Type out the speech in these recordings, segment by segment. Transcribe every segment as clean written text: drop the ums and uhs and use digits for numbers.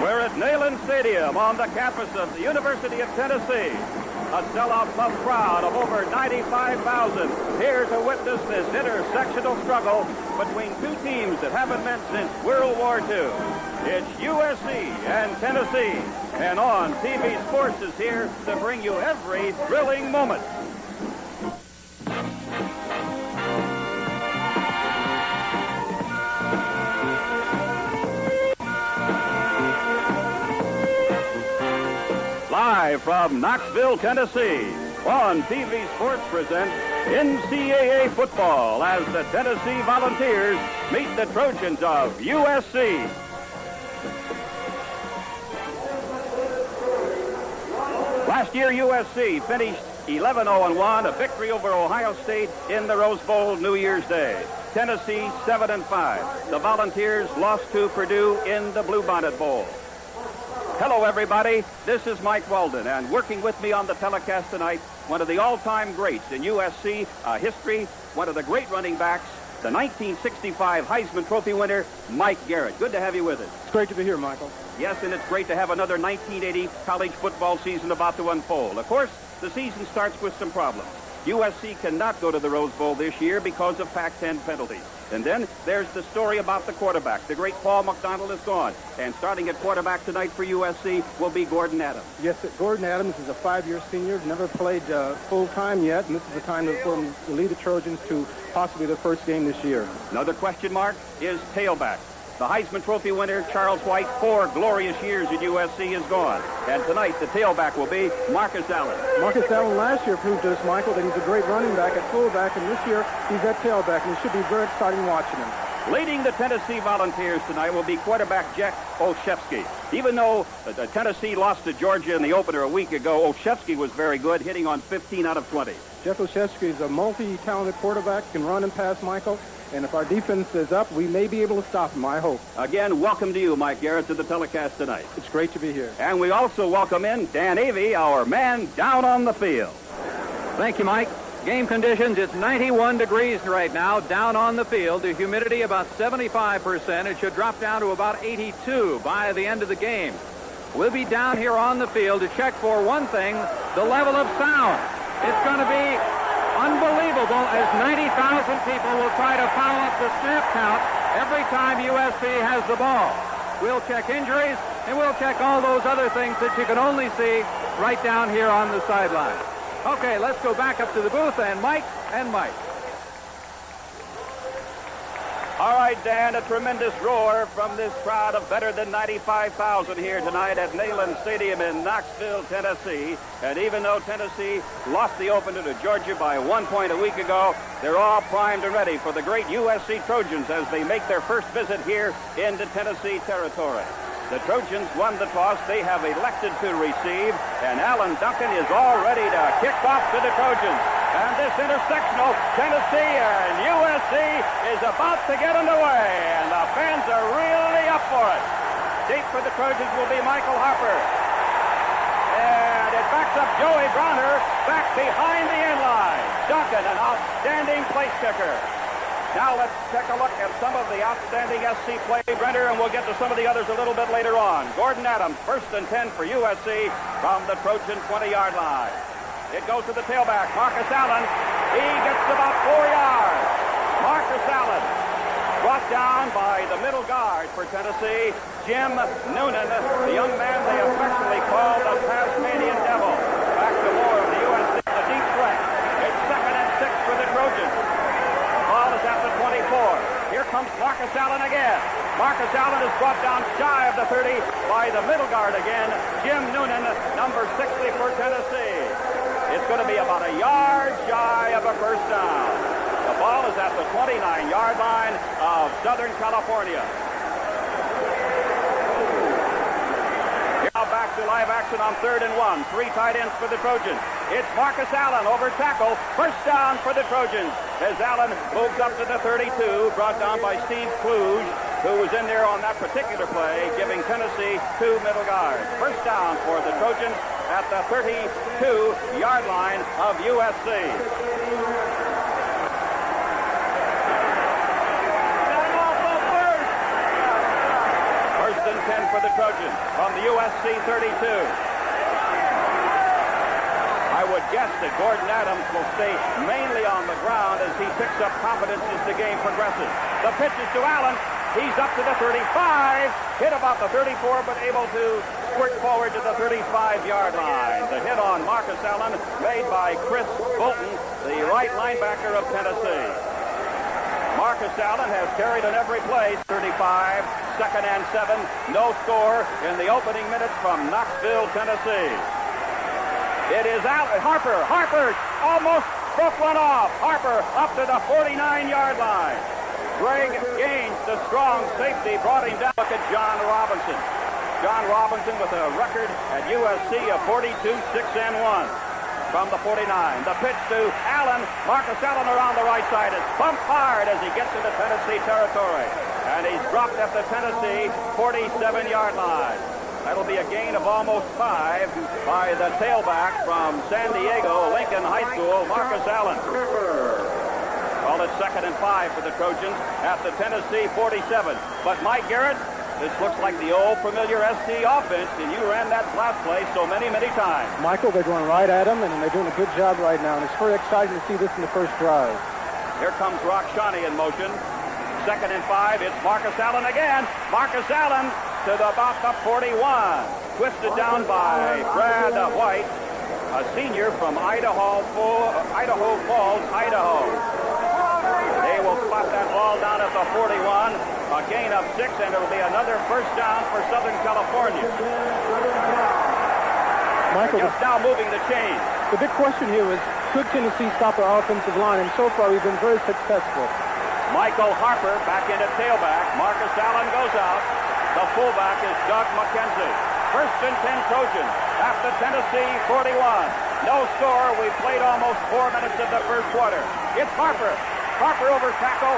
We're at Neyland Stadium on the campus of the University of Tennessee. A sellout club crowd of over 95,000 here to witness this intersectional struggle between two teams that haven't met since World War II. It's USC and Tennessee, and On TV Sports is here to bring you every thrilling moment. Live from Knoxville, Tennessee, On TV Sports presents NCAA football as the Tennessee Volunteers meet the Trojans of USC. Last year, USC finished 11-0-1, a victory over Ohio State in the Rose Bowl New Year's Day. Tennessee 7-5. The Volunteers lost to Purdue in the Bluebonnet Bowl. Hello, everybody. This is Mike Weldon, and working with me on the telecast tonight, one of the all-time greats in USC history, one of the great running backs, the 1965 Heisman Trophy winner, Mike Garrett. Good to have you with us. It's great to be here, Michael. Yes, and it's great to have another 1980 college football season about to unfold. Of course, the season starts with some problems. USC cannot go to the Rose Bowl this year because of Pac-10 penalties. And then there's the story about the quarterback. The great Paul McDonald is gone. And starting at quarterback tonight for USC will be Gordon Adams. Yes, Gordon Adams is a 5-year senior, never played full-time yet, and this is the time for him to lead the Trojans to possibly their first game this year. Another question mark is tailback. The Heisman Trophy winner, Charles White, 4 glorious years at USC, is gone. And tonight, the tailback will be Marcus Allen. Marcus Allen last year proved to us, Michael, that he's a great running back at fullback, and this year he's at tailback, and it should be very exciting watching him. Leading the Tennessee Volunteers tonight will be quarterback Jack Olszewski. Even though Tennessee lost to Georgia in the opener a week ago, Olszewski was very good, hitting on 15 out of 20. Jeff Olszewski is a multi-talented quarterback, can run and pass, Michael. And if our defense is up, we may be able to stop him, I hope. Again, welcome to you, Mike Garrett, to the telecast tonight. It's great to be here. And we also welcome in Dan Avey, our man down on the field. Thank you, Mike. Game conditions, it's 91 degrees right now down on the field. The humidity about 75%. It should drop down to about 82 by the end of the game. We'll be down here on the field to check for one thing, the level of sound. It's going to be unbelievable as 90,000 people will try to follow up the snap count every time USC has the ball. We'll check injuries, and we'll check all those other things that you can only see right down here on the sideline. Okay, let's go back up to the booth, and Mike. All right, Dan, a tremendous roar from this crowd of better than 95,000 here tonight at Neyland Stadium in Knoxville, Tennessee. And even though Tennessee lost the opener to Georgia by 1 point a week ago, they're all primed and ready for the great USC Trojans as they make their first visit here into Tennessee territory. The Trojans won the toss. They have elected to receive, and Alan Duncan is all ready to kick off to the Trojans. And this intersectional, Tennessee and USC is about to get underway, and the fans are really up for it. Deep for the Trojans will be Michael Harper. And it backs up Joey Browner back behind the end line. Duncan, an outstanding place kicker. Now let's take a look at some of the outstanding SC play, Brenner, and we'll get to some of the others a little bit later on. Gordon Adams, 1st and 10 for USC from the Trojan 20-yard line. It goes to the tailback, Marcus Allen. He gets about 4 yards. Marcus Allen brought down by the middle guard for Tennessee, Jim Noonan, the young man they affectionately call the Tasmanian Devil. Back to more of the USC, the deep threat. It's 2nd and 6 for the Trojans. Ball is at the 24. Here comes Marcus Allen again. Marcus Allen is brought down shy of the 30 by the middle guard again, Jim Noonan, number 60 for Tennessee. It's going to be about a yard shy of a first down. The ball is at the 29-yard line of Southern California. Now back to live action on 3rd and 1. 3 tight ends for the Trojans. It's Marcus Allen over tackle. First down for the Trojans as Allen moves up to the 32, brought down by Steve Kluge, who was in there on that particular play, giving Tennessee 2 middle guards. First down for the Trojans at the 32-yard line of USC. First and 10 for for the Trojans from the USC 32. I would guess that Gordon Adams will stay mainly on the ground as he picks up confidence as the game progresses. The pitch is to Allen. He's up to the 35, hit about the 34, but able to squirt forward to the 35-yard line. The hit on Marcus Allen made by Chris Bolton, the right linebacker of Tennessee. Marcus Allen has carried on every play. 35, second and 7, no score in the opening minutes from Knoxville, Tennessee. It is Harper. Harper almost broke one off. Harper up to the 49-yard line. Greg Gaines, the strong safety, brought him down. Look at John Robinson. John Robinson with a record at USC of 42, 6 and 1 from the 49. The pitch to Allen. Marcus Allen around the right side is bumped hard as he gets into Tennessee territory. And he's dropped at the Tennessee 47-yard line. That'll be a gain of almost 5 by the tailback from San Diego Lincoln High School, Marcus Allen. Well, it's 2nd and 5 for the Trojans at the Tennessee 47. But Mike Garrett, this looks like the old familiar SC offense, and you ran that last play so many, many times. Michael, they're going right at him, and they're doing a good job right now, and it's very exciting to see this in the first drive. Here comes Rock Shawnee in motion. 2nd and 5, it's Marcus Allen again. Marcus Allen to about the 41. Twisted down by Brad White, a senior from Idaho Falls, Idaho. They will spot that ball down at the 41. A gain of 6, and it'll be another first down for Southern California. Michael, just now moving the chain. The big question here is, could Tennessee stop our offensive line? And so far, we've been very successful. Michael Harper back into tailback. Marcus Allen goes out. The fullback is Doug McKenzie. 1st and 10 Trojans at the Tennessee 41. No score. We've played almost 4 minutes of the first quarter. It's Harper. Harper over tackle.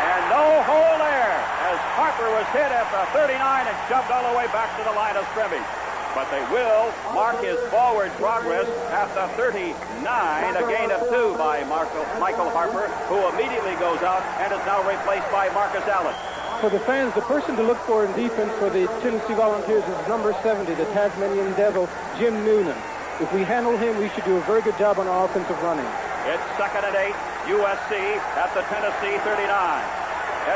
And no hole there as Harper was hit at the 39 and shoved all the way back to the line of scrimmage. But they will mark his forward progress at the 39, a gain of 2 by Michael Harper, who immediately goes out and is now replaced by Marcus Allen. For the fans, the person to look for in defense for the Tennessee Volunteers is number 70, the Tasmanian Devil, Jim Noonan. If we handle him, we should do a very good job on our offensive running. It's 2nd and 8, USC at the Tennessee 39.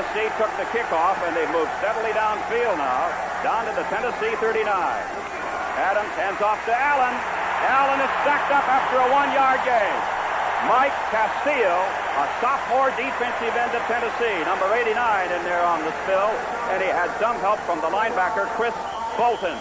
SC took the kickoff, and they moved steadily downfield now, down to the Tennessee 39. Adams hands off to Allen. Allen is stacked up after a 1-yard gain. Mike Castillo, a sophomore defensive end of Tennessee, number 89 in there on the spill, and he had some help from the linebacker, Chris Bolton.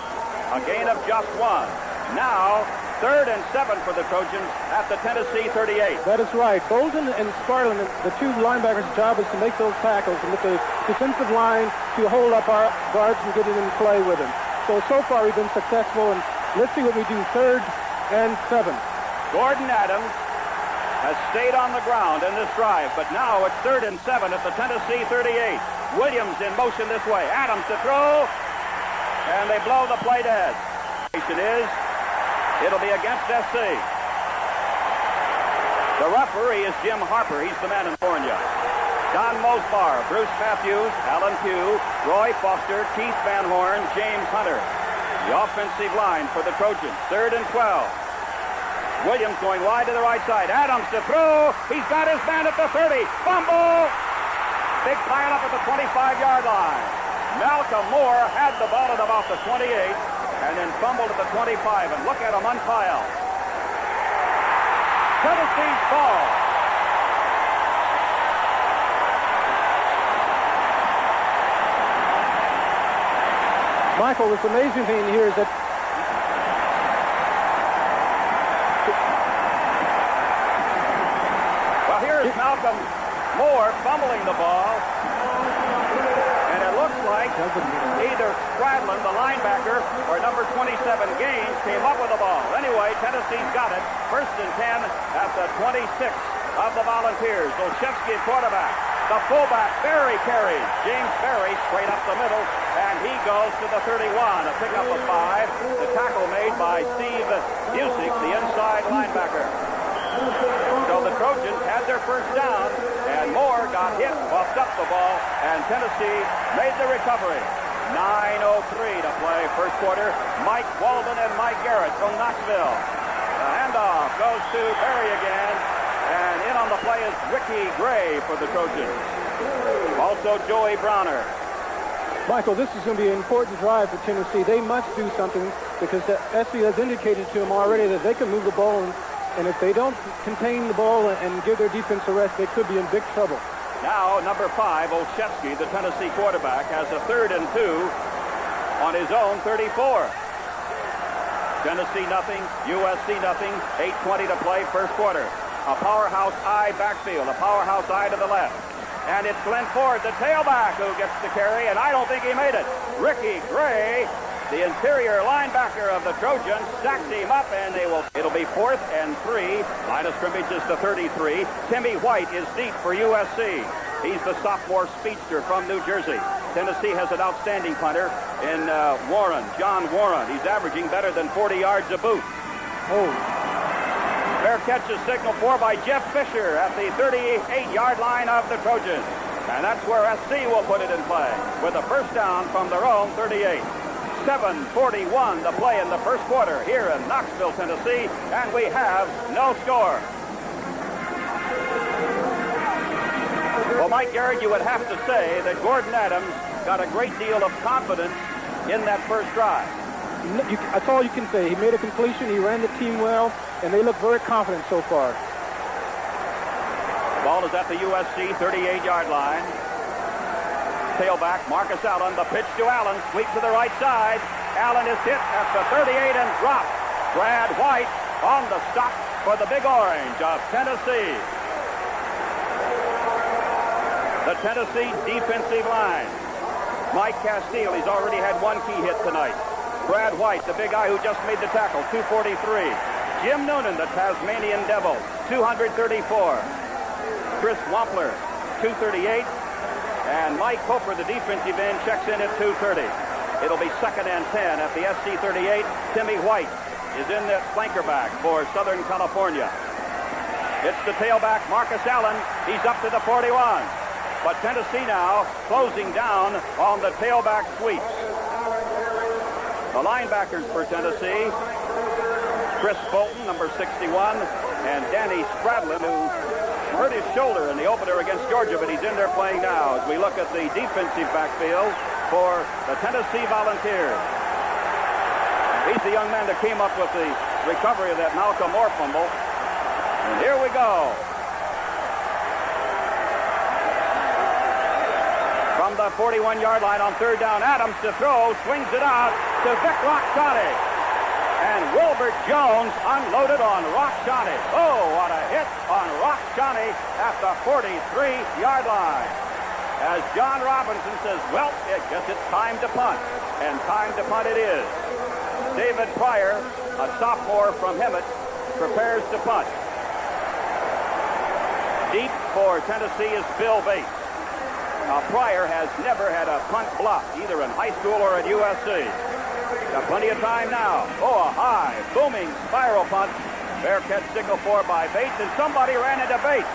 A gain of just 1. Now, 3rd and 7 for the Trojans at the Tennessee 38. That is right. Bolton and Scarlett, the two linebackers' job is to make those tackles and get the defensive line to hold up our guards and get it in play with them. So far we've been successful, and let's see what we do 3rd and 7. Gordon Adams has stayed on the ground in this drive, but now it's 3rd and 7 at the Tennessee 38. Williams in motion this way. Adams to throw, and they blow the play dead. It'll be against SC. The referee is Jim Harper. He's the man in California. Don Mosbar, Bruce Matthews, Alan Pugh, Roy Foster, Keith Van Horn, James Hunter. The offensive line for the Trojans. 3rd and 12. Williams going wide to the right side. Adams to throw. He's got his man at the 30. Fumble. Big pile up at the 25-yard line. Malcolm Moore had the ball at about the 28 and then fumbled at the 25. And look at him unpiled. Tennessee's ball. Michael, this amazing thing here is that here's Malcolm Moore fumbling the ball, and it looks like either Stradlin, the linebacker, or number 27, Gaines, came up with the ball. Anyway, Tennessee's got it. 1st and 10 at the 26 of the Volunteers. Olszewski quarterback. The fullback, Berry, carries. James Berry straight up the middle, and he goes to the 31. A pickup of 5. The tackle made by Steve Usc, the inside linebacker. So the Trojans had their first down, and Moore got hit, buffed up the ball, and Tennessee made the recovery. 9:03 to play first quarter. Mike Walden and Mike Garrett from Knoxville. The handoff goes to Berry again. And in on the play is Ricky Gray for the Trojans. Also Joey Browner. Michael, this is going to be an important drive for Tennessee. They must do something because the SC has indicated to them already that they can move the ball. And if they don't contain the ball and give their defense a rest, they could be in big trouble. Now, number 5, Olszewski, the Tennessee quarterback, has a 3rd and 2 on his own 34. Tennessee nothing, USC nothing, 8:20 to play first quarter. A powerhouse I backfield, a powerhouse I to the left. And it's Glenn Ford, the tailback, who gets the carry, and I don't think he made it. Ricky Gray, the interior linebacker of the Trojans, stacked him up, and it'll be 4th and 3. Line of scrimmage is the 33. Timmy White is deep for USC. He's the sophomore speedster from New Jersey. Tennessee has an outstanding punter in Warren, John Warren. He's averaging better than 40 yards a boot. Oh. Fair catch is signaled for by Jeff Fisher at the 38-yard line of the Trojans. And that's where SC will put it in play with a first down from their own 38. 7:41 to play in the first quarter here in Knoxville, Tennessee, and we have no score. Well, Mike Garrett, you would have to say that Gordon Adams got a great deal of confidence in that first drive. That's all you can say. He made a completion, he ran the team well, and they look very confident so far. Ball is at the USC 38-yard line. Tailback, Marcus Allen, the pitch to Allen, sweep to the right side. Allen is hit at the 38 and dropped. Brad White on the stop for the Big Orange of Tennessee. The Tennessee defensive line. Mike Castile, he's already had one key hit tonight. Brad White, the big guy who just made the tackle, 243. Jim Noonan, the Tasmanian Devil, 234. Chris Wampler, 238. And Mike Cofer, the defensive end, checks in at 230. It'll be 2nd and 10 at the SC 38. Timmy White is in the flanker back for Southern California. It's the tailback, Marcus Allen. He's up to the 41. But Tennessee now closing down on the tailback sweeps. The linebackers for Tennessee, Chris Bolton, number 61, and Danny Stradlin, who hurt his shoulder in the opener against Georgia, but he's in there playing now as we look at the defensive backfield for the Tennessee Volunteers. He's the young man that came up with the recovery of that Malcolm Moore fumble. And here we go. From the 41-yard line on 3rd down, Adams to throw, swings it out to Vic Rockshawty. And Wilbert Jones unloaded on Rockshawty. Oh, what a hit on Rockshawty at the 43-yard line. As John Robinson says, well, I guess it's time to punt. And time to punt it is. David Pryor, a sophomore from Hemet, prepares to punt. Deep for Tennessee is Bill Bates. Now, Pryor has never had a punt block, either in high school or at USC. Got plenty of time now. Oh, a high, booming spiral punt. Fair catch signal for by Bates, and somebody ran into Bates.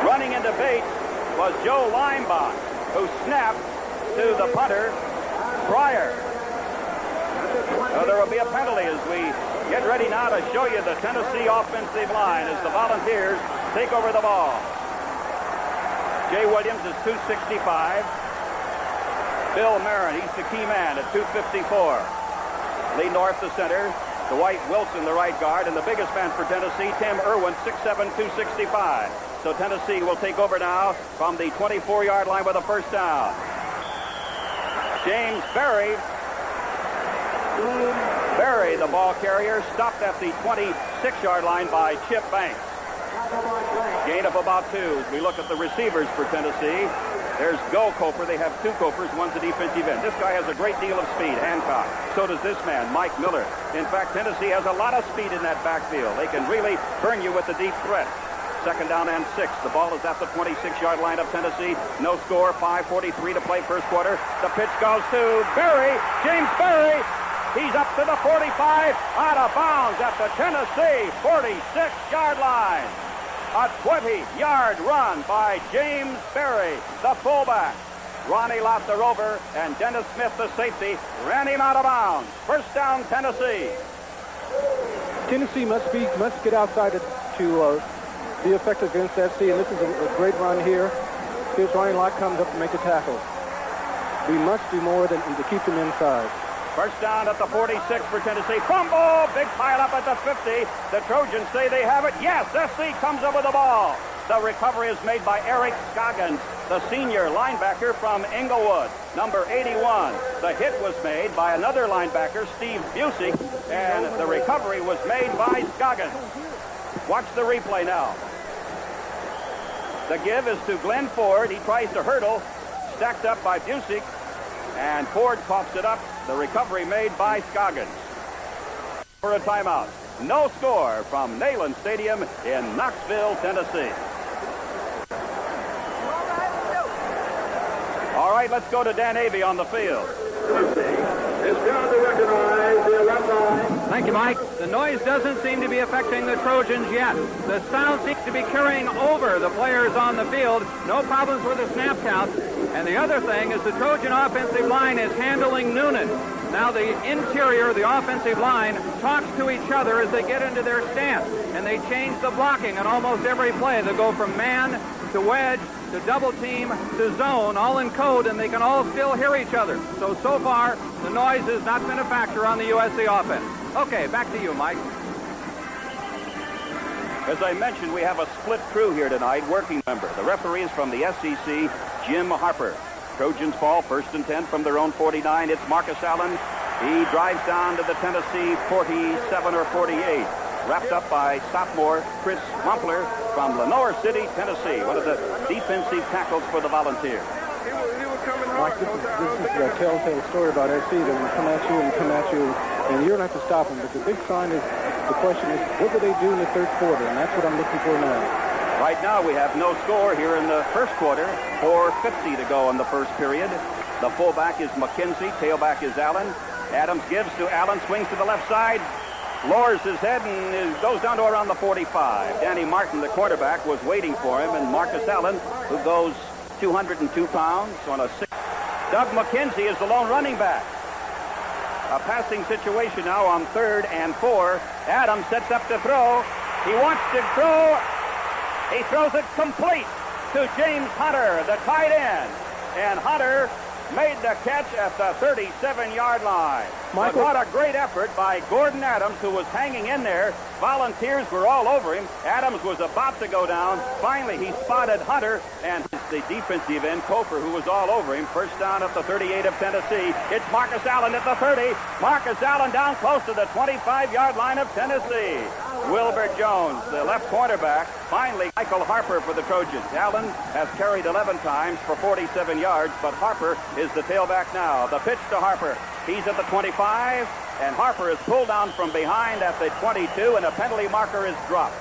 Running into Bates was Joe Limebach, who snapped to the punter, Pryor. So there will be a penalty as we get ready now to show you the Tennessee offensive line as the Volunteers take over the ball. Jay Williams is 265. Bill Marin, he's the key man at 254. Lee North, the center. Dwight Wilson, the right guard. And the biggest man for Tennessee, Tim Irwin, 6'7", 265. So Tennessee will take over now from the 24-yard line with a first down. James Berry, the ball carrier, stopped at the 26-yard line by Chip Banks. Gain of about 2 as we look at the receivers for Tennessee. There's Go Cofer. They have 2 Cofers. One's a defensive end. This guy has a great deal of speed, Hancock. So does this man, Mike Miller. In fact, Tennessee has a lot of speed in that backfield. They can really burn you with the deep threat. 2nd down and 6. The ball is at the 26-yard line of Tennessee. No score. 5:43 to play first quarter. The pitch goes to Berry. James Berry. He's up to the 45. Out of bounds at the Tennessee 46-yard line. A 20-yard run by James Berry, the fullback. Ronnie Lott, the rover, and Dennis Smith, the safety, ran him out of bounds. First down, Tennessee. Tennessee must get outside to be effective against SC, and this is a great run here. Here's Ronnie Lott comes up to make a tackle. We must do more than to keep them inside. First down at the 46 for Tennessee. Fumble! Big pile up at the 50. The Trojans say they have it. Yes, SC comes up with the ball. The recovery is made by Eric Scoggins, the senior linebacker from Inglewood, number 81. The hit was made by another linebacker, Steve Busey, and the recovery was made by Scoggins. Watch the replay now. The give is to Glenn Ford. He tries to hurdle, stacked up by Busey, and Ford coughs it up. The recovery made by Scoggins. For a timeout. No score from Neyland Stadium in Knoxville, Tennessee. All right, let's go to Dan Avey on the field. It's down to recognize the alumni. Thank you, Mike. The noise doesn't seem to be affecting the Trojans yet. The sound seems to be carrying over the players on the field. No problems with the snap count. And the other thing is the Trojan offensive line is handling Noonan. Now the interior of the offensive line talks to each other as they get into their stance. And they change the blocking on almost every play. They go from man to wedge to double team to zone, all in code, and they can all still hear each other. So far, the noise has not been a factor on the USC offense. Okay, back to you, Mike. As I mentioned, we have a split crew here tonight, working member. The referee is from the SEC, Jim Harper. Trojans ball, 1st and 10 from their own 49. It's Marcus Allen. He drives down to the Tennessee 47 or 48. Wrapped up by sophomore Chris Wampler from Lenoir City, Tennessee. One of the defensive tackles for the Volunteers. Mike, this is a telltale story about SC. They're going to come at you, and you're going to have to stop them. But the big sign is, the question is, what do they do in the third quarter? And that's what I'm looking for now. Right now, we have no score here in the first quarter. 4:50 to go in the first period. The fullback is McKenzie. Tailback is Allen. Adams gives to Allen, swings to the left side, lowers his head, and goes down to around the 45. Danny Martin, the quarterback, was waiting for him, and Marcus Allen, who goes 202 pounds on a 6. Doug McKenzie is the lone running back. A passing situation now on 3rd and 4. Adams sets up to throw. He wants to throw. He throws it complete to James Hunter, the tight end. And Hunter made the catch at the 37-yard line. Michael, but what a great effort by Gordon Adams, who was hanging in there. Volunteers were all over him. Adams was about to go down. Finally, he spotted Hunter, and the defensive end, Cofer, who was all over him. First down at the 38 of Tennessee. It's Marcus Allen at the 30. Marcus Allen down close to the 25-yard line of Tennessee. Wilbur Jones, the left cornerback. Finally, Michael Harper for the Trojans. Allen has carried 11 times for 47 yards, but Harper is the tailback now. The pitch to Harper. He's at the 25, and Harper is pulled down from behind at the 22, and a penalty marker is dropped.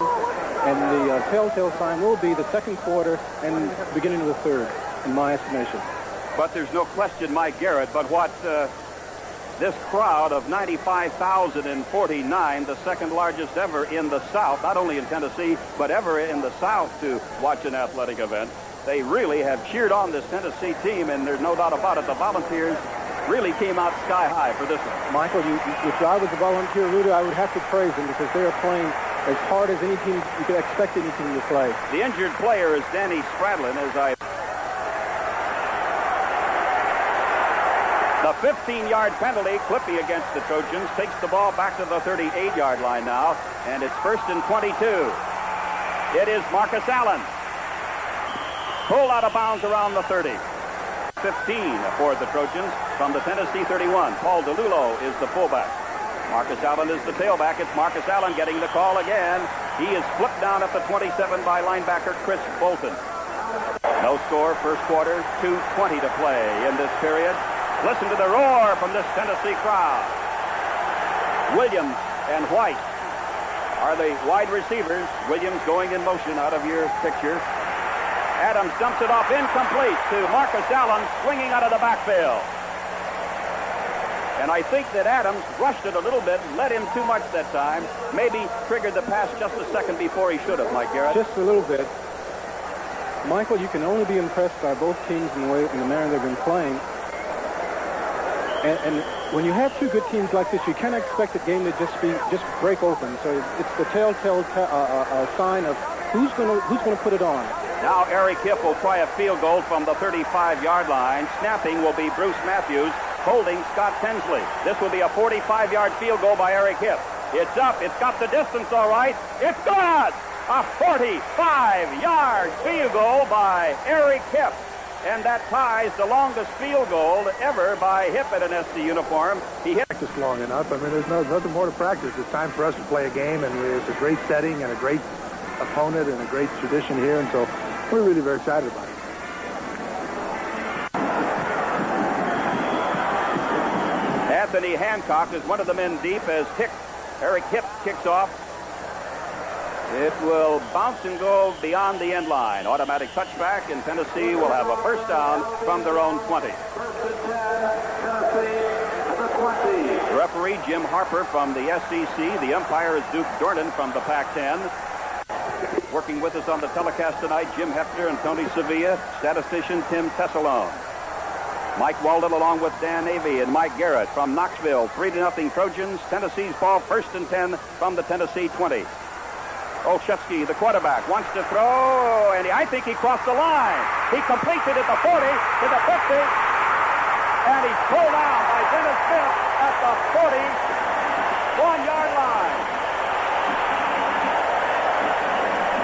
And the telltale sign will be the second quarter and beginning of the third, in my estimation. But there's no question, Mike Garrett, but what this crowd of 95,049, the second largest ever in the South, not only in Tennessee, but ever in the South to watch an athletic event. They really have cheered on this Tennessee team, and there's no doubt about it. The Volunteers really came out sky high for this one. Michael, if I was a Volunteer leader, I would have to praise them because they are playing as hard as any team you could expect any team to play. The injured player is Danny Stradlin, The 15-yard penalty, Clippy against the Trojans, takes the ball back to the 38-yard line now, and it's 1st and 22. It is Marcus Allen. Pulled out of bounds around the 30. 15 for the Trojans from the Tennessee 31. Paul DeLulo is the fullback. Marcus Allen is the tailback. It's Marcus Allen getting the call again. He is flipped down at the 27 by linebacker Chris Bolton. No score, first quarter, 2:20 to play in this period. Listen to the roar from this Tennessee crowd. Williams and White are the wide receivers. Williams going in motion out of your picture. Adams dumps it off incomplete to Marcus Allen, swinging out of the backfield. And I think that Adams rushed it a little bit, led him too much that time. Maybe triggered the pass just a second before he should have, Mike Garrett. Just a little bit. Michael, you can only be impressed by both teams in the manner they've been playing. And when you have two good teams like this, you can't expect the game to just break open. So it's the telltale sign of who's going to put it on. Now Eric Hipp will try a field goal from the 35-yard line. Snapping will be Bruce Matthews, holding Scott Tinsley. This will be a 45-yard field goal by Eric Hipp. It's up. It's got the distance all right. It's good! A 45-yard field goal by Eric Hipp. And that ties the longest field goal ever by Hipp in an SC uniform. He hit practice long enough. I mean, there's nothing more to practice. It's time for us to play a game, and it's a great setting and a great opponent and a great tradition here, and so we're really very excited about it. Anthony Hancock is one of the men deep as Eric Hipp kicks off. It will bounce and go beyond the end line. Automatic touchback, and Tennessee will have a first down from their own 20. The referee, Jim Harper from the SEC. The umpire is Duke Dornan from the Pac-10. Working with us on the telecast tonight, Jim Hefner and Tony Sevilla. Statistician Tim Tessalone. Mike Walden along with Dan Avey and Mike Garrett from Knoxville. 3-0 Trojans. Tennessee's ball first and 10 from the Tennessee 20. Olszewski, the quarterback, wants to throw, and I think he crossed the line. He completes it at the 40, to the 50, and he's pulled down by Dennis Smith at the 41-yard line.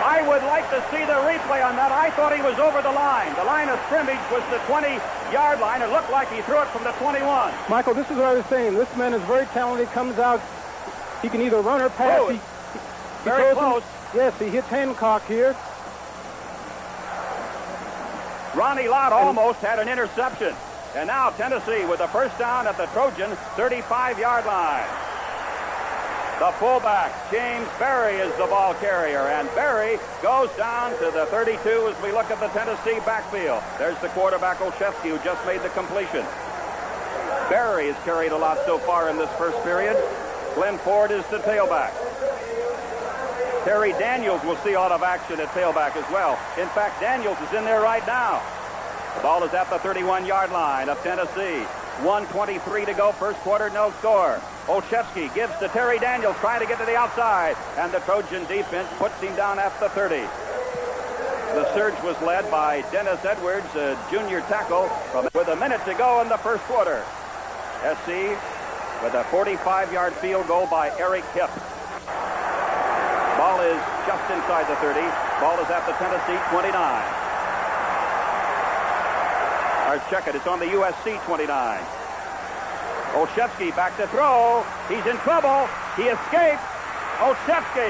I would like to see the replay on that. I thought he was over the line. The line of scrimmage was the 20-yard line. It looked like he threw it from the 21. Michael, this is what I was saying. This man is very talented. He comes out. He can either run or pass. Oh, very close. Yes, he hits Hancock here. Ronnie Lott almost had an interception. And now Tennessee with a first down at the Trojan 35-yard line. The fullback, James Berry, is the ball carrier. And Berry goes down to the 32 as we look at the Tennessee backfield. There's the quarterback, Olszewski, who just made the completion. Berry has carried a lot so far in this first period. Glenn Ford is the tailback. Terry Daniels will see a lot of action at tailback as well. In fact, Daniels is in there right now. The ball is at the 31-yard line of Tennessee. 1:23 to go, first quarter, no score. Olszewski gives to Terry Daniels, trying to get to the outside, and the Trojan defense puts him down at the 30. The surge was led by Dennis Edwards, a junior tackle, with a minute to go in the first quarter. SC with a 45-yard field goal by Eric Hipp. Ball is just inside the 30. Ball is at the Tennessee 29. Let's check it. It's on the USC 29. Olszewski back to throw. He's in trouble. He escapes. Olszewski.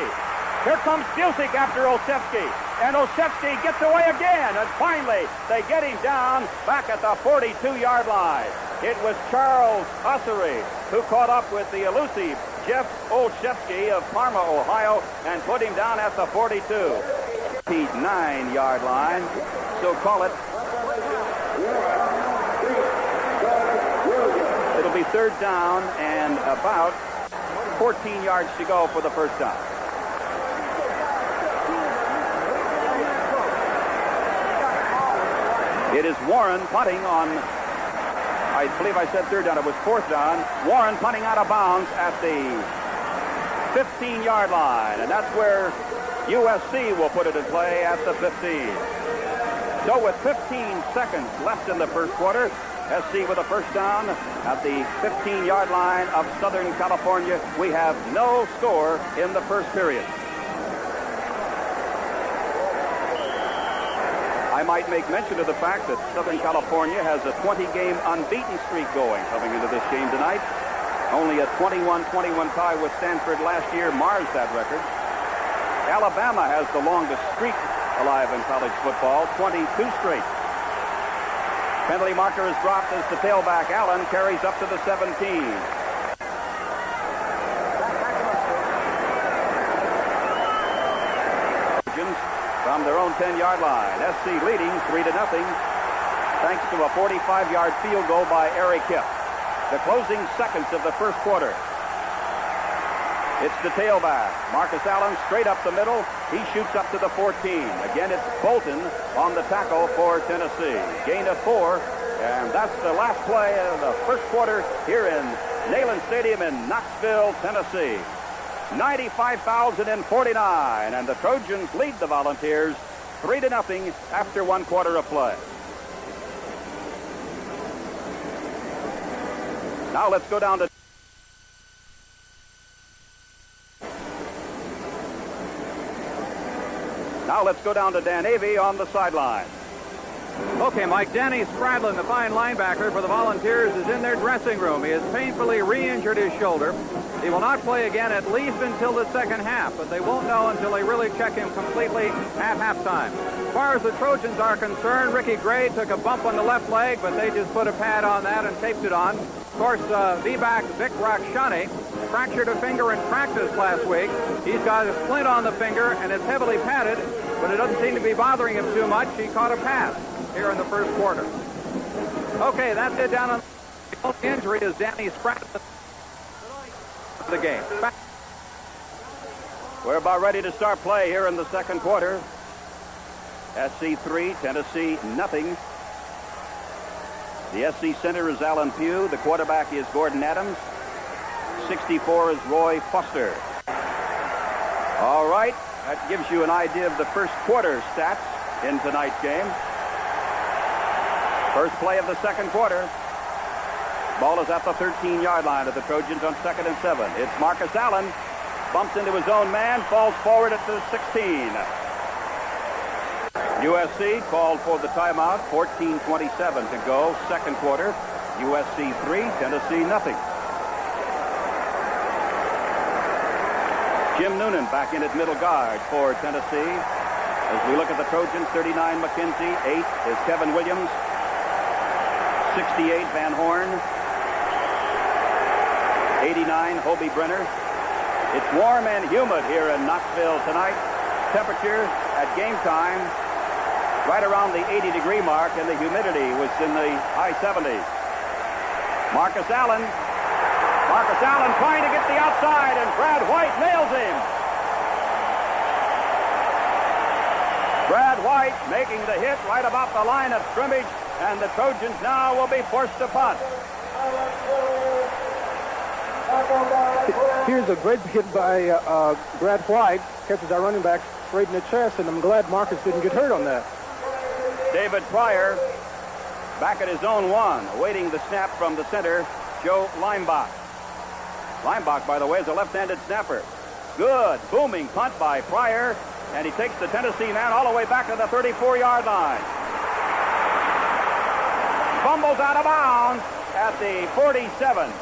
Here comes Busick after Olszewski. And Olszewski gets away again. And finally, they get him down back at the 42-yard line. It was Charles Ussery who caught up with the elusive Jeff Olszewski of Parma, Ohio, and put him down at the 42. 9-yard line. So call it. It'll be third down and about 14 yards to go for the first down. It is Warren punting on, I believe I said third down. It was fourth down. Warren punting out of bounds at the 15-yard line. And that's where USC will put it in play at the 15. So with 15 seconds left in the first quarter, SC with a first down at the 15-yard line of Southern California. We have no score in the first period. I might make mention of the fact that Southern California has a 20-game unbeaten streak going coming into this game tonight. Only a 21-21 tie with Stanford last year mars that record. Alabama has the longest streak alive in college football, 22 straight. Penalty marker is dropped as the tailback, Allen, carries up to the 17. From their own 10-yard line. SC leading 3-0 thanks to a 45-yard field goal by Eric Hipp. The closing seconds of the first quarter. It's the tailback. Marcus Allen straight up the middle. He shoots up to the 14. Again, it's Bolton on the tackle for Tennessee. Gain of 4, and that's the last play of the first quarter here in Neyland Stadium in Knoxville, Tennessee. 95,049, and the Trojans lead the Volunteers 3-0 after 1 quarter of play. Now let's go down to Dan Avey on the sideline. Okay, Mike, Danny Spradlin, the fine linebacker for the Volunteers, is in their dressing room. He has painfully re-injured his shoulder. He will not play again at least until the second half, but they won't know until they really check him completely at halftime. As far as the Trojans are concerned, Ricky Gray took a bump on the left leg, but they just put a pad on that and taped it on. Of course, D-back Vic Rakshani fractured a finger in practice last week. He's got a splint on the finger, and it's heavily padded, but it doesn't seem to be bothering him too much. He caught a pass here in the first quarter. Okay, that's it down on the only injury is Danny Spradlin. The game. We're about ready to start play here in the second quarter. SC 3, Tennessee nothing. The SC center is Alan Pugh. The quarterback is Gordon Adams. 64 is Roy Foster. All right, that gives you an idea of the first quarter stats in tonight's game. First play of the second quarter. Ball is at the 13-yard line of the Trojans on 2nd and 7. It's Marcus Allen. Bumps into his own man, falls forward at the 16. USC called for the timeout. 14:27 to go, second quarter. USC 3, Tennessee nothing. Jim Noonan back in at middle guard for Tennessee. As we look at the Trojans, 39 McKenzie, 8 is Kevin Williams, 68 Van Horn, 89 Hobie Brenner. It's warm and humid here in Knoxville tonight. Temperature at game time right around the 80-degree mark, and the humidity was in the high 70s. Marcus Allen trying to get the outside, and Brad White nails him. Brad White making the hit right about the line of scrimmage, and the Trojans now will be forced to punt. Here's a great hit by Brad White. Catches our running back straight in the chest, and I'm glad Marcus didn't get hurt on that. David Pryor back at his own 1, awaiting the snap from the center, Joe Leimbach. Leimbach, by the way, is a left-handed snapper. Good booming punt by Pryor, and he takes the Tennessee man all the way back to the 34-yard line. Fumbles out of bounds at the 47.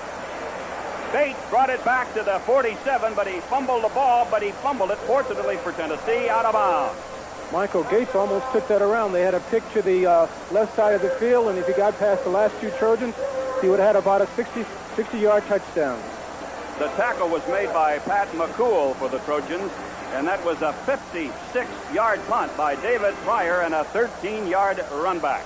Bates brought it back to the 47, but he fumbled the ball, but he fumbled it, fortunately for Tennessee, out of bounds. Michael Gates almost took that around. They had a pick to the left side of the field, and if he got past the last 2 Trojans, he would have had about a 60-yard touchdown. The tackle was made by Pat McCool for the Trojans, and that was a 56-yard punt by David Pryor and a 13-yard run back.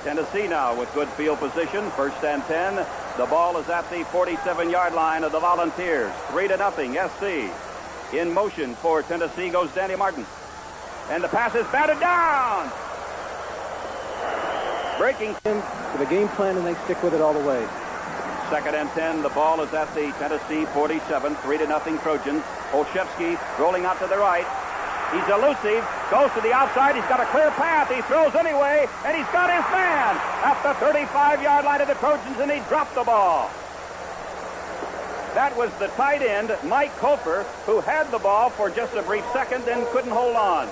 Tennessee now with good field position, 1st and 10. The ball is at the 47-yard line of the Volunteers. 3-0 SC. In motion for Tennessee goes Danny Martin. And the pass is batted down. Breaking to the game plan, and they stick with it all the way. 2nd and 10. The ball is at the Tennessee 47. 3-0 Trojans. Olszewski rolling out to the right. He's elusive, goes to the outside. He's got a clear path. He throws anyway, and he's got his man at the 35-yard line of the Trojans, and he dropped the ball. That was the tight end, Mike Kofer, who had the ball for just a brief second and couldn't hold on.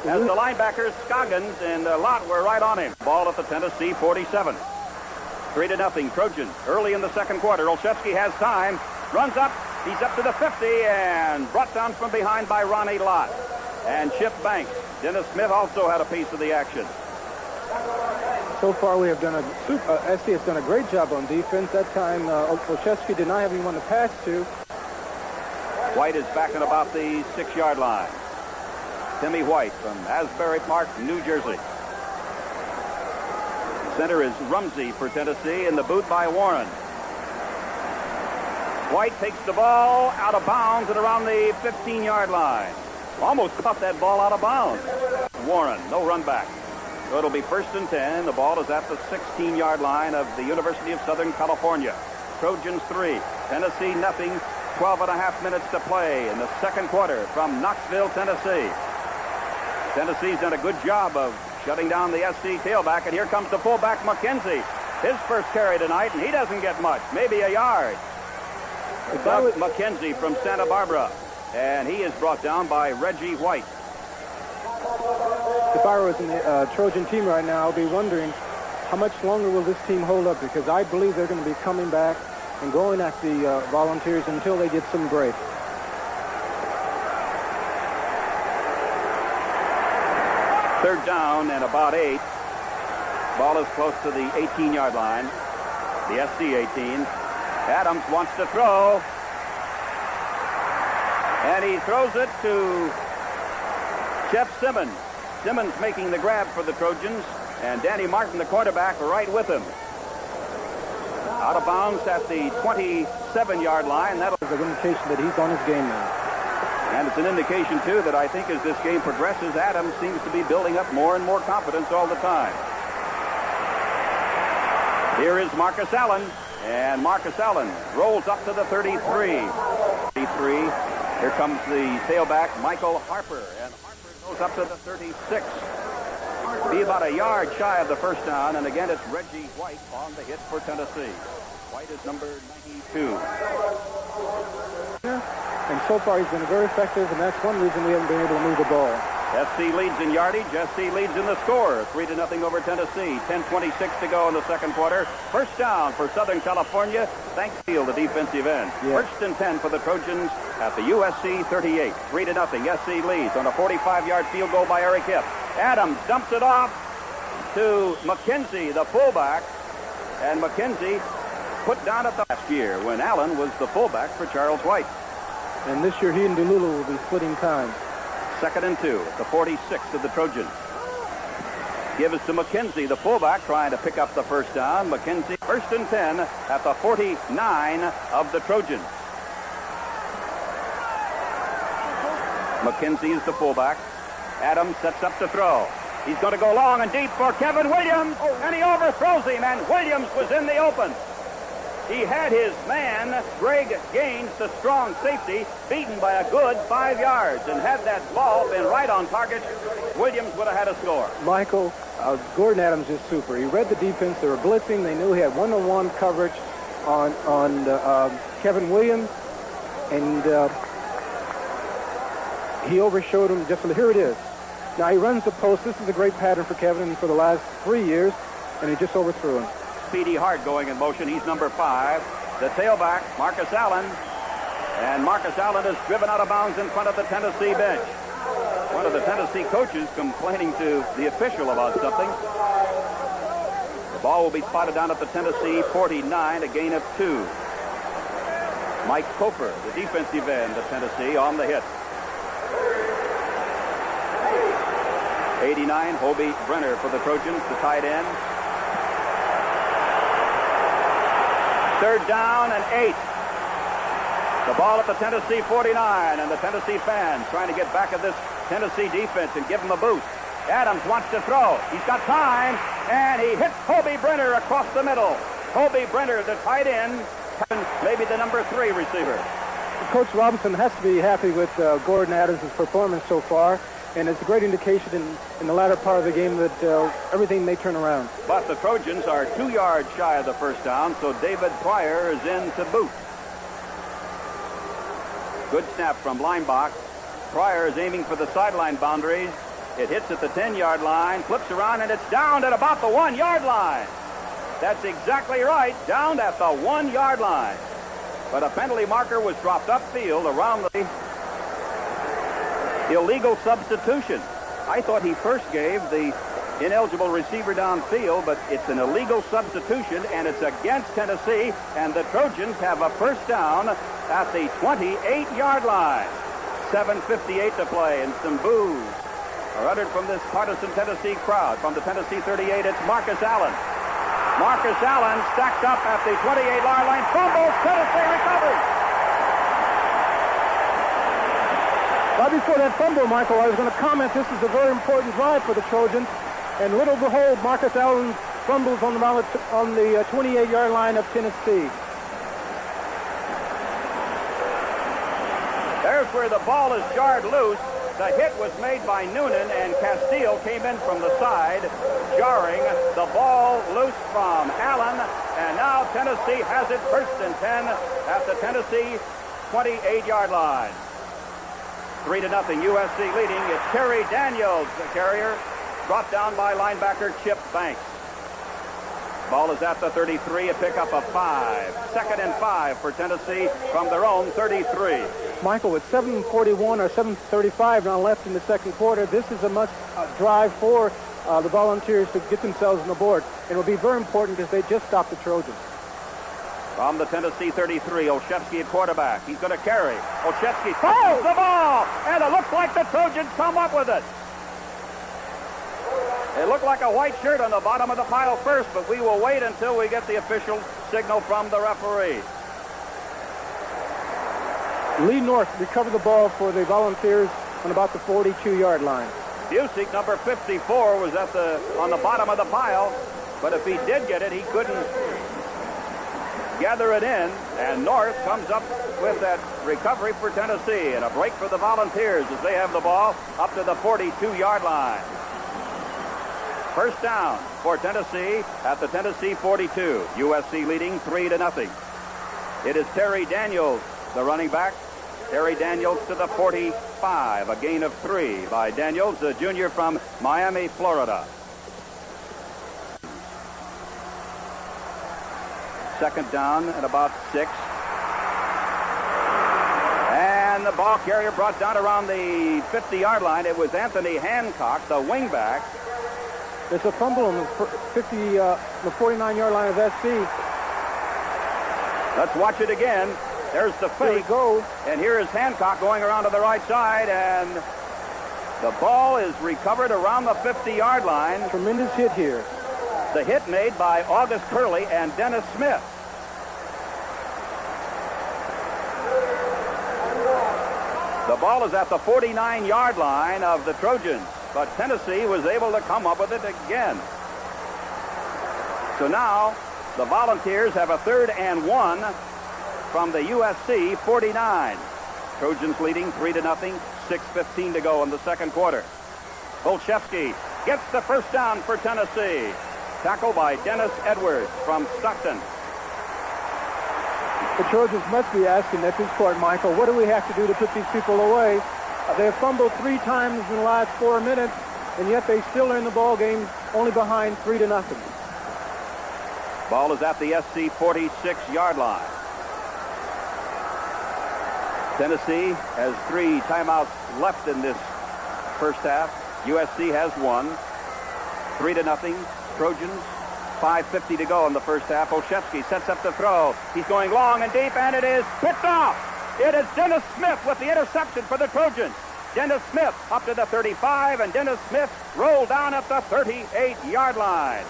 As the linebackers, Scoggins and Lott were right on him. Ball at the Tennessee 47. 3-0 Trojans. Early in the second quarter, Olszewski has time, runs up. He's up to the 50 and brought down from behind by Ronnie Lott. And Chip Banks. Dennis Smith also had a piece of the action. So far, we have done SC has done a great job on defense. That time, Olszewski did not have anyone to pass to. White is back at about the 6-yard line. Timmy White from Asbury Park, New Jersey. Center is Rumsey for Tennessee, in the boot by Warren. White takes the ball out of bounds at around the 15-yard line. Almost caught that ball out of bounds. Warren, no run back. So it'll be 1st and 10. The ball is at the 16-yard line of the University of Southern California. Trojans 3, Tennessee nothing. 12.5 minutes to play in the second quarter from Knoxville, Tennessee. Tennessee's done a good job of shutting down the SC tailback, and here comes the fullback, McKenzie. His first carry tonight, and he doesn't get much, maybe a yard. Doug McKenzie from Santa Barbara, and he is brought down by Reggie White. If I was in the Trojan team right now, I'll be wondering how much longer will this team hold up, because I believe they're going to be coming back and going at the Volunteers until they get some break. Third down and about 8. Ball is close to the 18-yard line. The SC 18. Adams wants to throw. And he throws it to Jeff Simmons. Simmons making the grab for the Trojans. And Danny Martin, the quarterback, right with him. Out of bounds at the 27-yard line. That'll be an indication that he's on his game now. And it's an indication, too, that I think as this game progresses, Adams seems to be building up more and more confidence all the time. Here is Marcus Allen, and Marcus Allen rolls up to the 33. 33. Here comes the tailback, Michael Harper, and Harper goes up to the 36. Be about a yard shy of the first down, and again, it's Reggie White on the hit for Tennessee. White is number 92. And so far, he's been very effective, and that's one reason we haven't been able to move the ball. SC leads in yardage. SC leads in the score. 3-0 over Tennessee. 10:26 to go in the second quarter. First down for Southern California. Thanksfield, the defensive end. Yes. 1st and 10 for the Trojans at the USC 38. 3-0. SC leads on a 45-yard field goal by Eric Hipp. Adams dumps it off to McKenzie, the fullback. And McKenzie put down at the last year when Allen was the fullback for Charles White. And this year, he and Doolittle will be splitting time. 2nd and 2 at the 46 of the Trojans. Give us to McKenzie, the fullback, trying to pick up the first down. McKenzie, 1st and 10 at the 49 of the Trojans. McKenzie is the fullback. Adams sets up to throw. He's going to go long and deep for Kevin Williams, and he overthrows him, and Williams was in the open. He had his man, Greg Gaines, the strong safety, beaten by a good 5 yards. And had that ball been right on target, Williams would have had a score. Michael, Gordon Adams is super. He read the defense. They were blitzing. They knew he had one-on-one coverage on Kevin Williams. And he overshowed him. Here it is. Now he runs the post. This is a great pattern for Kevin for the last 3 years. And he just overthrew him. Speedy Hart going in motion. He's number 5. The tailback, Marcus Allen. And Marcus Allen is driven out of bounds in front of the Tennessee bench. One of the Tennessee coaches complaining to the official about something. The ball will be spotted down at the Tennessee 49, a gain of 2. Mike Cofer, the defensive end of Tennessee, on the hit. 89, Hobie Brenner for the Trojans, the tight end. 3rd down and 8. The ball at the Tennessee 49, and the Tennessee fans trying to get back at this Tennessee defense and give them a boost. Adams wants to throw. He's got time, and he hits Hobie Brenner across the middle. Hobie Brenner, the tight end, maybe the number 3 receiver. Coach Robinson has to be happy with Gordon Adams' performance so far. And it's a great indication in the latter part of the game that everything may turn around. But the Trojans are 2 yards shy of the first down, so David Pryor is in to boot. Good snap from Linebach. Pryor is aiming for the sideline boundaries. It hits at the 10-yard line, flips around, and it's down at about the 1-yard line. That's exactly right, down at the 1-yard line. But a penalty marker was dropped upfield around the illegal substitution. I thought he first gave the ineligible receiver downfield, but it's an illegal substitution, and it's against Tennessee, and the Trojans have a first down at the 28-yard line. 7:58 to play, and some boos are uttered from this partisan Tennessee crowd. From the Tennessee 38, it's Marcus Allen. Marcus Allen stacked up at the 28-yard line, fumbles, Tennessee recovers. Right before that fumble, Michael, I was going to comment this is a very important drive for the Trojans. And little behold, Marcus Allen fumbles on the 28-yard line of Tennessee. There's where the ball is jarred loose. The hit was made by Noonan, and Castile came in from the side, jarring the ball loose from Allen. And now Tennessee has it 1st and 10 at the Tennessee 28-yard line. 3-0 USC leading. It's Terry Daniels, the carrier, brought down by linebacker Chip Banks. Ball is at the 33, a pickup of 5. 2nd and 5 for Tennessee from their own 33. Michael, with 7:41 or 7:35 now left in the second quarter, this is a must drive for the Volunteers to get themselves on the board. It will be very important because they just stopped the Trojans. From the Tennessee 33, Olszewski at quarterback. He's going to carry. Olszewski throws the ball, and it looks like the Trojans come up with it. It looked like a white shirt on the bottom of the pile first, but we will wait until we get the official signal from the referee. Lee North recovered the ball for the Volunteers on about the 42-yard line. Usc, number 54, was on the bottom of the pile, but if he did get it, he couldn't gather it in, and North comes up with that recovery for Tennessee, and a break for the Volunteers as they have the ball up to the 42-yard line. 1st down for Tennessee at the Tennessee 42. USC leading 3-0. It is Terry Daniels, the running back. Terry Daniels to the 45, a gain of 3 by Daniels, a junior from Miami, Florida. 2nd down at about 6. And the ball carrier brought down around the 50-yard line. It was Anthony Hancock, the wingback. There's a fumble on the 49-yard line of SC. Let's watch it again. There's the fake. There we go. And here is Hancock going around to the right side, and the ball is recovered around the 50-yard line. Tremendous hit here. The hit made by August Curley and Dennis Smith. The ball is at the 49-yard line of the Trojans, but Tennessee was able to come up with it again. So now the Volunteers have a 3rd and 1 from the USC 49. Trojans leading 3-0, 6:15 to go in the second quarter. Olszewski gets the 1st down for Tennessee. Tackle by Dennis Edwards from Stockton. The Trojans must be asking at this point, Michael, what do we have to do to put these people away? They have fumbled 3 times in the last 4 minutes, and yet they still are in the ball game, only behind 3-0. Ball is at the SC 46-yard line. Tennessee has 3 timeouts left in this first half. USC has 1. 3-0. Trojans, 5:50 to go in the first half. Olszewski sets up the throw. He's going long and deep, and it is picked off. It is Dennis Smith with the interception for the Trojans. Dennis Smith up to the 35, and Dennis Smith rolled down at the 38-yard line.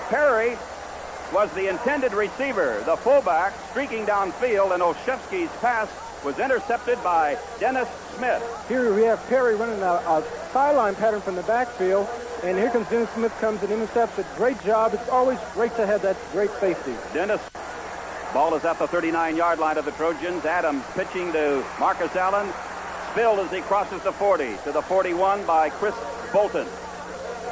Perry was the intended receiver, the fullback, streaking downfield, and Olszewski's pass was intercepted by Dennis Smith. Here we have Perry running a sideline pattern from the backfield, and here comes Dennis Smith, comes and intercepts it. Great job. It's always great to have that great safety. Dennis. Ball is at the 39-yard line of the Trojans. Adams pitching to Marcus Allen. Spilled as he crosses the 40 to the 41 by Chris Bolton.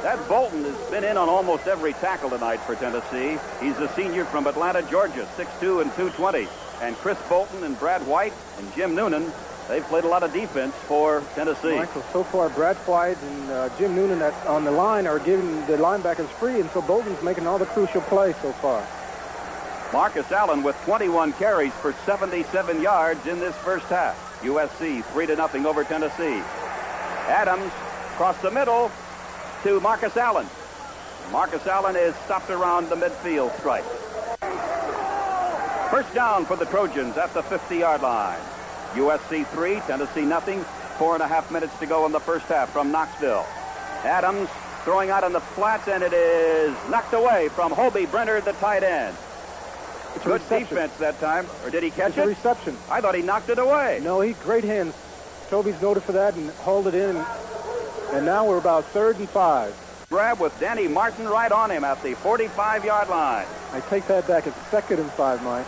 That Bolton has been in on almost every tackle tonight for Tennessee. He's a senior from Atlanta, Georgia, 6'2" and 220. And Chris Bolton and Brad White and Jim Noonan, they've played a lot of defense for Tennessee. Michael, so far Brad White and Jim Noonan on the line are giving the linebackers free, and so Bolton's making all the crucial plays so far. Marcus Allen with 21 carries for 77 yards in this first half. USC 3-0 over Tennessee. Adams across the middle to Marcus Allen. Marcus Allen is stopped around the midfield stripe. First down for the Trojans at the 50-yard line. USC 3, Tennessee nothing. 4.5 minutes to go in the first half from Knoxville. Adams throwing out on the flats, and it is knocked away from Hobie Brenner, the tight end. Good defense that time. Or did he catch it? It's a reception. I thought he knocked it away. No, great hands. Toby's noted for that and hauled it in. And now we're about 3rd and 5. Grab with Danny Martin right on him at the 45-yard line. I take that back. It's 2nd and 5, Mike.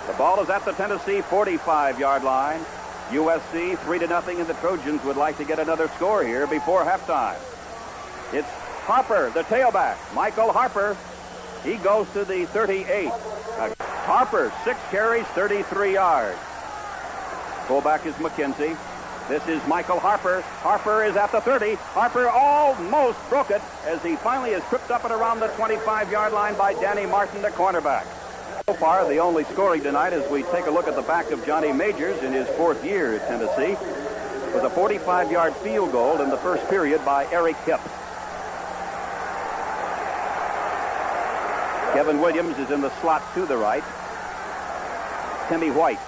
The ball is at the Tennessee 45-yard line. USC 3-0, and the Trojans would like to get another score here before halftime. It's Harper, the tailback. Michael Harper. He goes to the 38. Harper, 6 carries, 33 yards. Fullback is McKenzie. This is Michael Harper. Harper is at the 30. Harper almost broke it as he finally is tripped up and around the 25-yard line by Danny Martin, the cornerback. So far, the only scoring tonight as we take a look at the back of Johnny Majors in his 4th year at Tennessee was a 45-yard field goal in the first period by Eric Hipp. Kevin Williams is in the slot to the right. Timmy White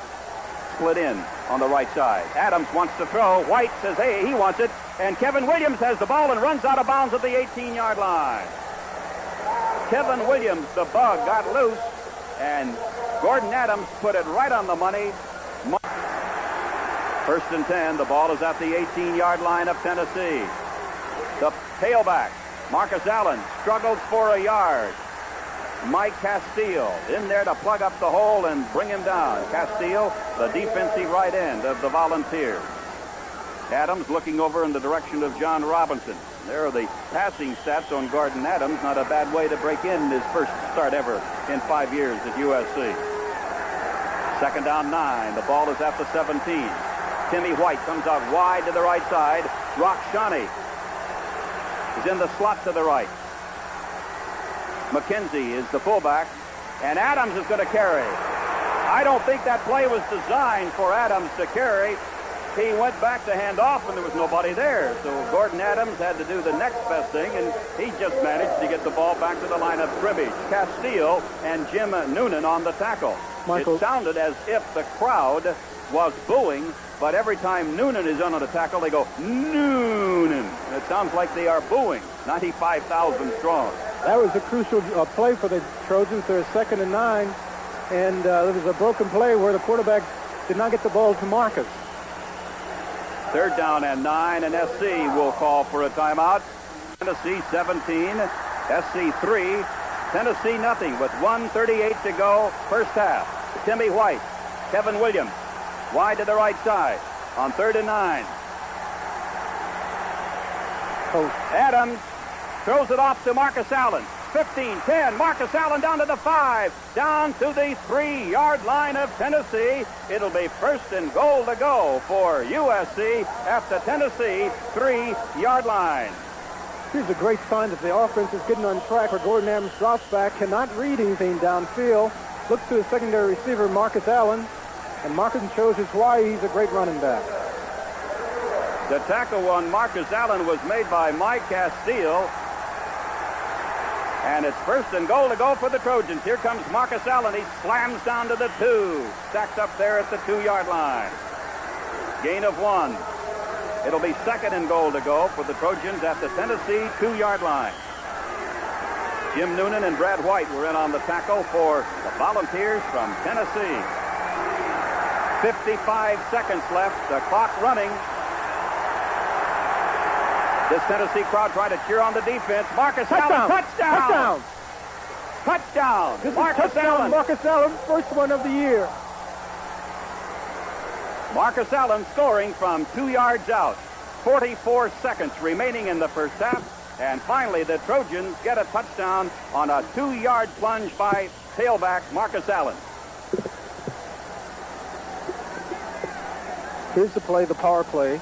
split in on the right side. Adams wants to throw. White says, hey, he wants it. And Kevin Williams has the ball and runs out of bounds at the 18-yard line. Kevin Williams, the bug, got loose, and Gordon Adams put it right on the money. 1st and 10. The ball is at the 18-yard line of Tennessee. The tailback, Marcus Allen, struggles for a yard. Mike Castile in there to plug up the hole and bring him down. Castile, the defensive right end of the Volunteers. Adams looking over in the direction of John Robinson. There are the passing stats on Gordon Adams. Not a bad way to break in his first start ever in 5 years at USC. 2nd down 9. The ball is at the 17. Timmy White comes out wide to the right side. Rock Shawnee is in the slot to the right. McKenzie is the fullback, and Adams is going to carry. I don't think that play was designed for Adams to carry. He went back to hand off, and there was nobody there. So Gordon Adams had to do the next best thing, and he just managed to get the ball back to the line of scrimmage. Castile and Jim Noonan on the tackle. Michael. It sounded as if the crowd was booing, but every time Noonan is on the tackle, they go, Noonan. It sounds like they are booing. 95,000 strong. That was a crucial play for the Trojans. They're 2nd and 9, and there was a broken play where the quarterback did not get the ball to Marcus. 3rd down and 9, and SC will call for a timeout. Tennessee 17, SC 3, Tennessee nothing with 1:38 to go, first half. Timmy White, Kevin Williams, wide to the right side on 3rd and 9. Adams throws it off to Marcus Allen. 15, 10, Marcus Allen down to the 5, down to the 3-yard line of Tennessee. It'll be 1st and goal to go for USC at the Tennessee 3-yard line. Here's a great sign that the offense is getting on track where Gordon Adams drops back, cannot read anything downfield, looks to his secondary receiver, Marcus Allen, and Marcus shows us why he's a great running back. The tackle on Marcus Allen was made by Mike Castile. And it's 1st and goal to go for the Trojans. Here comes Marcus Allen. He slams down to the 2. Stacked up there at the 2-yard line. Gain of 1. It'll be 2nd and goal to go for the Trojans at the Tennessee 2-yard line. Jim Noonan and Brad White were in on the tackle for the Volunteers from Tennessee. 55 seconds left. The clock running. This Tennessee crowd trying to cheer on the defense. Marcus Allen, touchdown! Touchdown! This Marcus is touchdown, Allen. Marcus Allen, first one of the year. Marcus Allen scoring from 2 yards out. 44 seconds remaining in the first half. And finally, the Trojans get a touchdown on a 2-yard plunge by tailback Marcus Allen. Here's the play, the power play.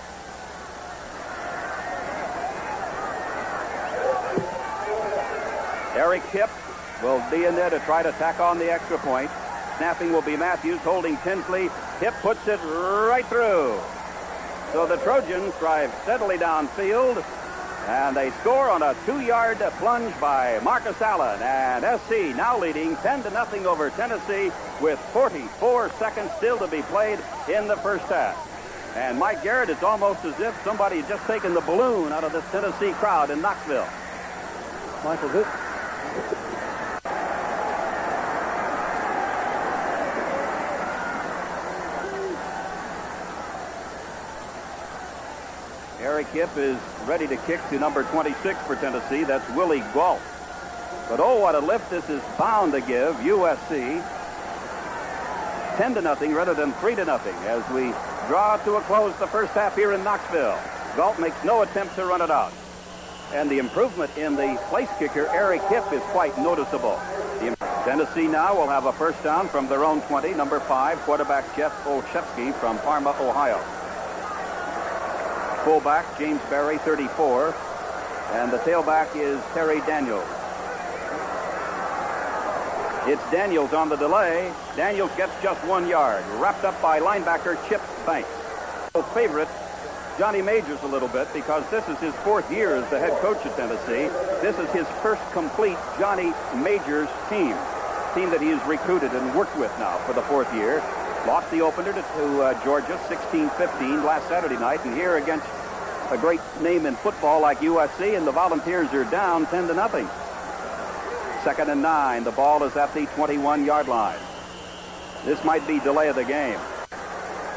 Eric Hipp will be in there to try to tack on the extra point. Snapping will be Matthews, holding Tinsley. Hipp puts it right through. So the Trojans drive steadily downfield, and they score on a 2-yard plunge by Marcus Allen. And SC now leading 10-0 over Tennessee with 44 seconds still to be played in the first half. And Mike Garrett, it's almost as if somebody had just taken the balloon out of this Tennessee crowd in Knoxville. Michael, this... Eric Hipp is ready to kick to number 26 for Tennessee. That's Willie Galt. But oh, what a lift this is bound to give USC. 10-0 rather than 3-0 as we draw to a close the first half here in Knoxville. Galt makes no attempt to run it out. And the improvement in the place kicker, Eric Hipp, is quite noticeable. Tennessee now will have a first down from their own 20, number 5, quarterback Jeff Olszewski from Parma, Ohio. Fullback James Berry, 34, and the tailback is Terry Daniels. It's Daniels on the delay. Daniels gets just 1 yard, wrapped up by linebacker Chip Banks. Favorite Johnny Majors a little bit because this is his 4th year as the head coach at Tennessee. This is his first complete Johnny Majors team that he has recruited and worked with now for the 4th year. Lost the opener to Georgia 16-15 last Saturday night, and here against a great name in football like USC, and the Volunteers are down 10-0. 2nd and 9. The ball is at the 21-yard line. This might be delay of the game.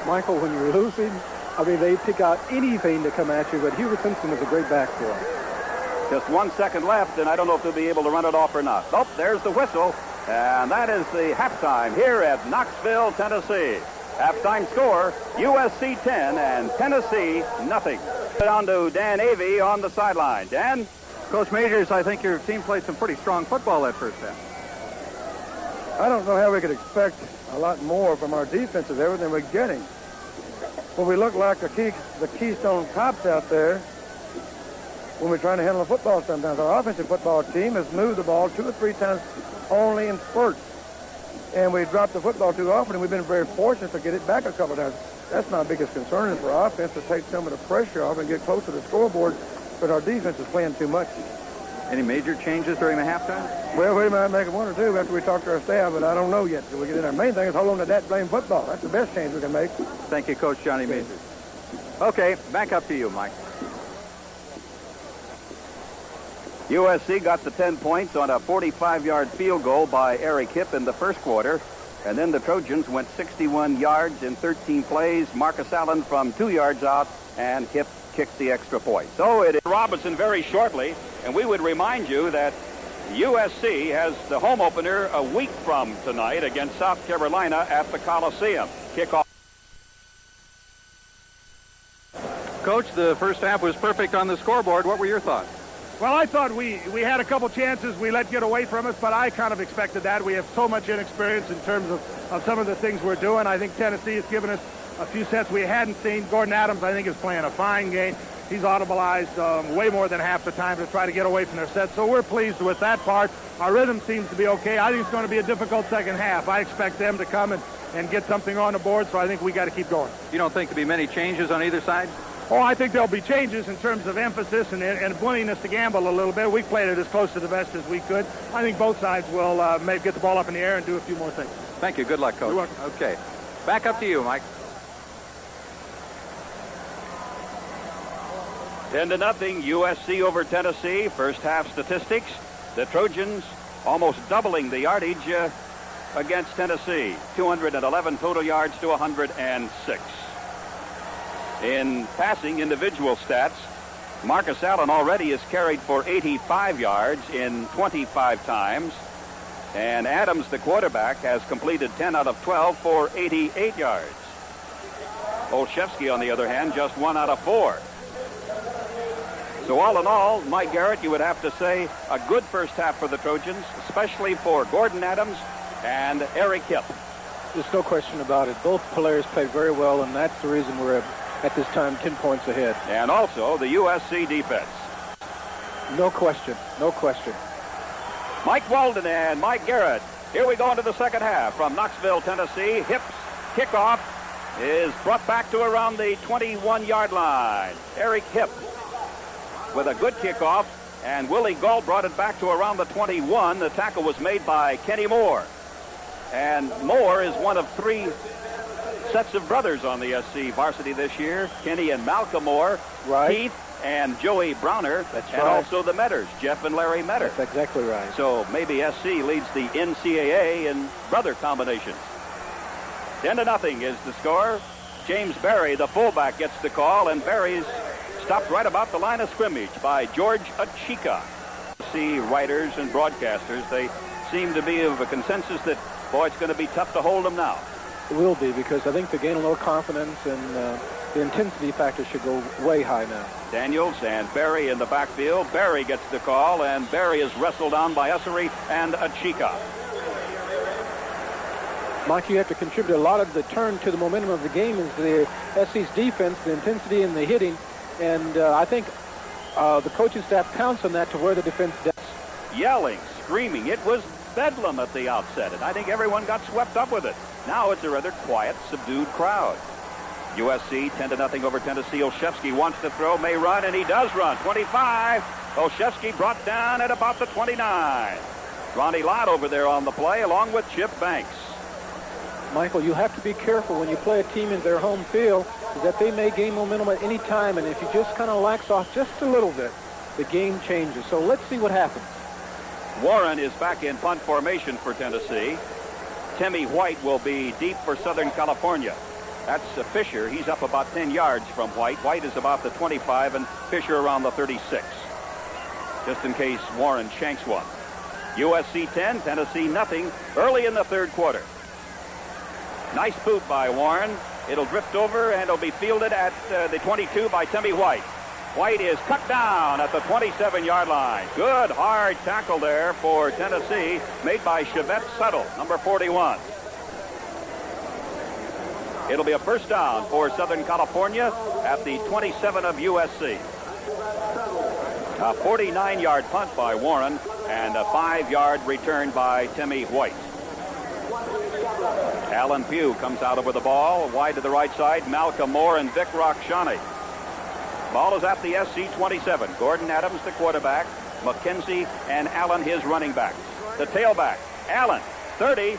Michael, when you're losing, I mean, they pick out anything to come at you, but Hubert Simpson was a great back for him. Just 1 second left, and I don't know if they'll be able to run it off or not. Oh, there's the whistle, and that is the halftime here at Knoxville, Tennessee. Halftime score, USC 10 and Tennessee nothing. On to Dan Avey on the sideline. Dan? Coach Majors, I think your team played some pretty strong football that first half. I don't know how we could expect a lot more from our defense of everything we're getting. When we look like the Keystone Cops out there, when we're trying to handle the football sometimes, our offensive football team has moved the ball 2 or 3 times only in spurts. And we dropped the football too often, and we've been very fortunate to get it back a couple of times. That's my biggest concern is for our offense to take some of the pressure off and get close to the scoreboard, but our defense is playing too much. Any major changes during the halftime? Well, we might make 1 or 2 after we talk to our staff, but I don't know yet. So we get in. Our main thing is hold on to that blame football. That's the best change we can make. Thank you, Coach Johnny Majors. Okay, back up to you, Mike. USC got the 10 points on a 45-yard field goal by Eric Hipp in the first quarter. And then the Trojans went 61 yards in 13 plays. Marcus Allen from 2 yards out, and Hipp kicked the extra point. So it is Robinson very shortly, and we would remind you that USC has the home opener a week from tonight against South Carolina at the Coliseum. Kickoff. Coach, the first half was perfect on the scoreboard. What were your thoughts? Well, I thought we had a couple chances we let get away from us, but I kind of expected that. We have so much inexperience in terms of some of the things we're doing. I think Tennessee has given us a few sets we hadn't seen. Gordon Adams, I think, is playing a fine game. He's audibilized way more than half the time to try to get away from their sets, so we're pleased with that part. Our rhythm seems to be okay. I think it's going to be a difficult second half. I expect them to come and get something on the board, so I think we got to keep going. You don't think there'll be many changes on either side? Oh, I think there'll be changes in terms of emphasis and willingness to gamble a little bit. We played it as close to the best as we could. I think both sides will maybe get the ball up in the air and do a few more things. Thank you. Good luck, Coach. You're welcome. Okay. Back up to you, Mike. 10-0, USC over Tennessee. First half statistics. The Trojans almost doubling the yardage against Tennessee. 211 total yards to 106. In passing individual stats, Marcus Allen already is carried for 85 yards in 25 times. And Adams, the quarterback, has completed 10 out of 12 for 88 yards. Olszewski, on the other hand, just 1 out of 4. So all in all, Mike Garrett, you would have to say a good first half for the Trojans, especially for Gordon Adams and Eric Hipp. There's no question about it. Both players played very well, and that's the reason we're at this time 10 points ahead. And also the USC defense. No question. No question. Mike Walden and Mike Garrett. Here we go into the second half from Knoxville, Tennessee. Hipp's kickoff is brought back to around the 21-yard line. Eric Hipp with a good kickoff, and Willie Galt brought it back to around the 21. The tackle was made by Kenny Moore. And Moore is one of 3 sets of brothers on the SC varsity this year. Kenny and Malcolm Moore, right. Keith and Joey Browner, That's and right. also the Metters, Jeff and Larry Metter. That's exactly right. So maybe SC leads the NCAA in brother combinations. 10-0 is the score. James Berry, the fullback, gets the call, and Berry's stopped right about the line of scrimmage by George Achika. See, writers and broadcasters, they seem to be of a consensus that, boy, it's going to be tough to hold them now. It will be, because I think they gain a little confidence, and the intensity factor should go way high now. Daniels and Berry in the backfield. Berry gets the call, and Berry is wrestled down by Ussery and Achika. Mike, you have to contribute a lot of the turn to the momentum of the game is the SC's defense, the intensity in the hitting, and I think the coaching staff counts on that to wear the defense down. Yelling, Screaming. It was bedlam at the outset, and I think everyone got swept up with it. Now it's a rather quiet, subdued crowd. USC 10-0 over Tennessee. Olszewski wants to throw, may run, and he does run. 25. Olszewski brought down at about the 29. Ronnie Lott over there on the play, along with Chip Banks. Michael, you have to be careful when you play a team in their home field, that they may gain momentum at any time, and if you just kind of lax off just a little bit, the game changes. So let's see what happens. Warren is back in punt formation for Tennessee. Timmy White will be deep for Southern California. That's Fisher. He's up about 10 yards from White. White is about the 25 and Fisher around the 36. Just in case Warren shanks one. USC 10, Tennessee nothing early in the third quarter. Nice boot by Warren. It'll drift over and it'll be fielded at the 22 by Timmy White. White is cut down at the 27-yard line. Good hard tackle there for Tennessee, made by Chevette Settle, number 41. It'll be a first down for Southern California at the 27 of USC. A 49-yard punt by Warren and a 5-yard return by Timmy White. Alan Pugh comes out over the ball, wide to the right side. Malcolm Moore and Vic Rockshani. Ball is at the SC 27. Gordon Adams, the quarterback. McKenzie and Allen, his running backs. The tailback, Allen, 30,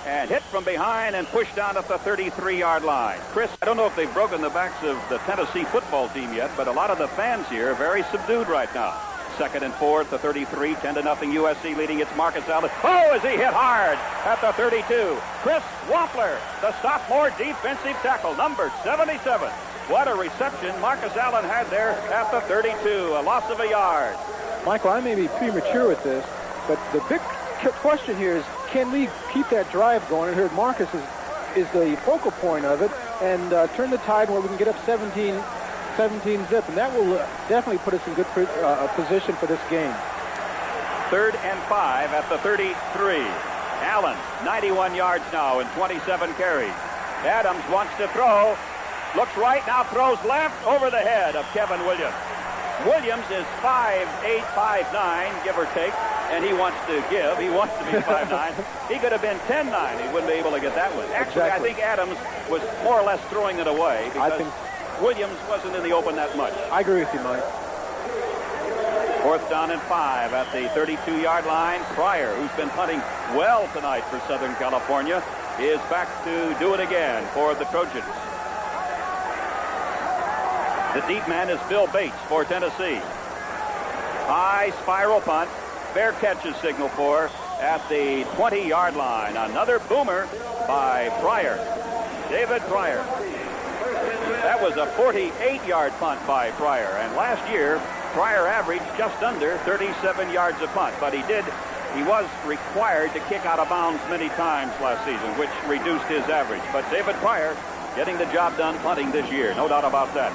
and hit from behind and pushed down at the 33-yard line. Chris, I don't know if they've broken the backs of the Tennessee football team yet, but a lot of the fans here are very subdued right now. Second and 4 at the 33, 10-0 USC leading. It's Marcus Allen. Oh, is he hit hard at the 32. Chris Wampler, the sophomore defensive tackle, number 77. What a reception Marcus Allen had there at the 32, a loss of a yard. Michael, I may be premature with this, but the big question here is, can we keep that drive going? I heard Marcus is the focal point of it, and turn the tide where we can get up 17 zip, and that will definitely put us in good position for this game. 3rd and 5 at the 33. Allen, 91 yards now and 27 carries. Adams wants to throw. Looks right, now throws left over the head of Kevin Williams. Williams is 5'8", 5'9", give or take, and he wants to give. He wants to be 5'9". He could have been 10'9". He wouldn't be able to get that one. Actually, exactly. I think Adams was more or less throwing it away because Williams wasn't in the open that much. I agree with you, Mike. 4th down and 5 at the 32-yard line. Pryor, who's been punting well tonight for Southern California, is back to do it again for the Trojans. The deep man is Bill Bates for Tennessee. High spiral punt. Fair catch is signaled for at the 20-yard line. Another boomer by Pryor. David Pryor. That was a 48-yard punt by Pryor. And last year, Pryor averaged just under 37 yards a punt. But he was required to kick out of bounds many times last season, which reduced his average. But David Pryor getting the job done punting this year. No doubt about that.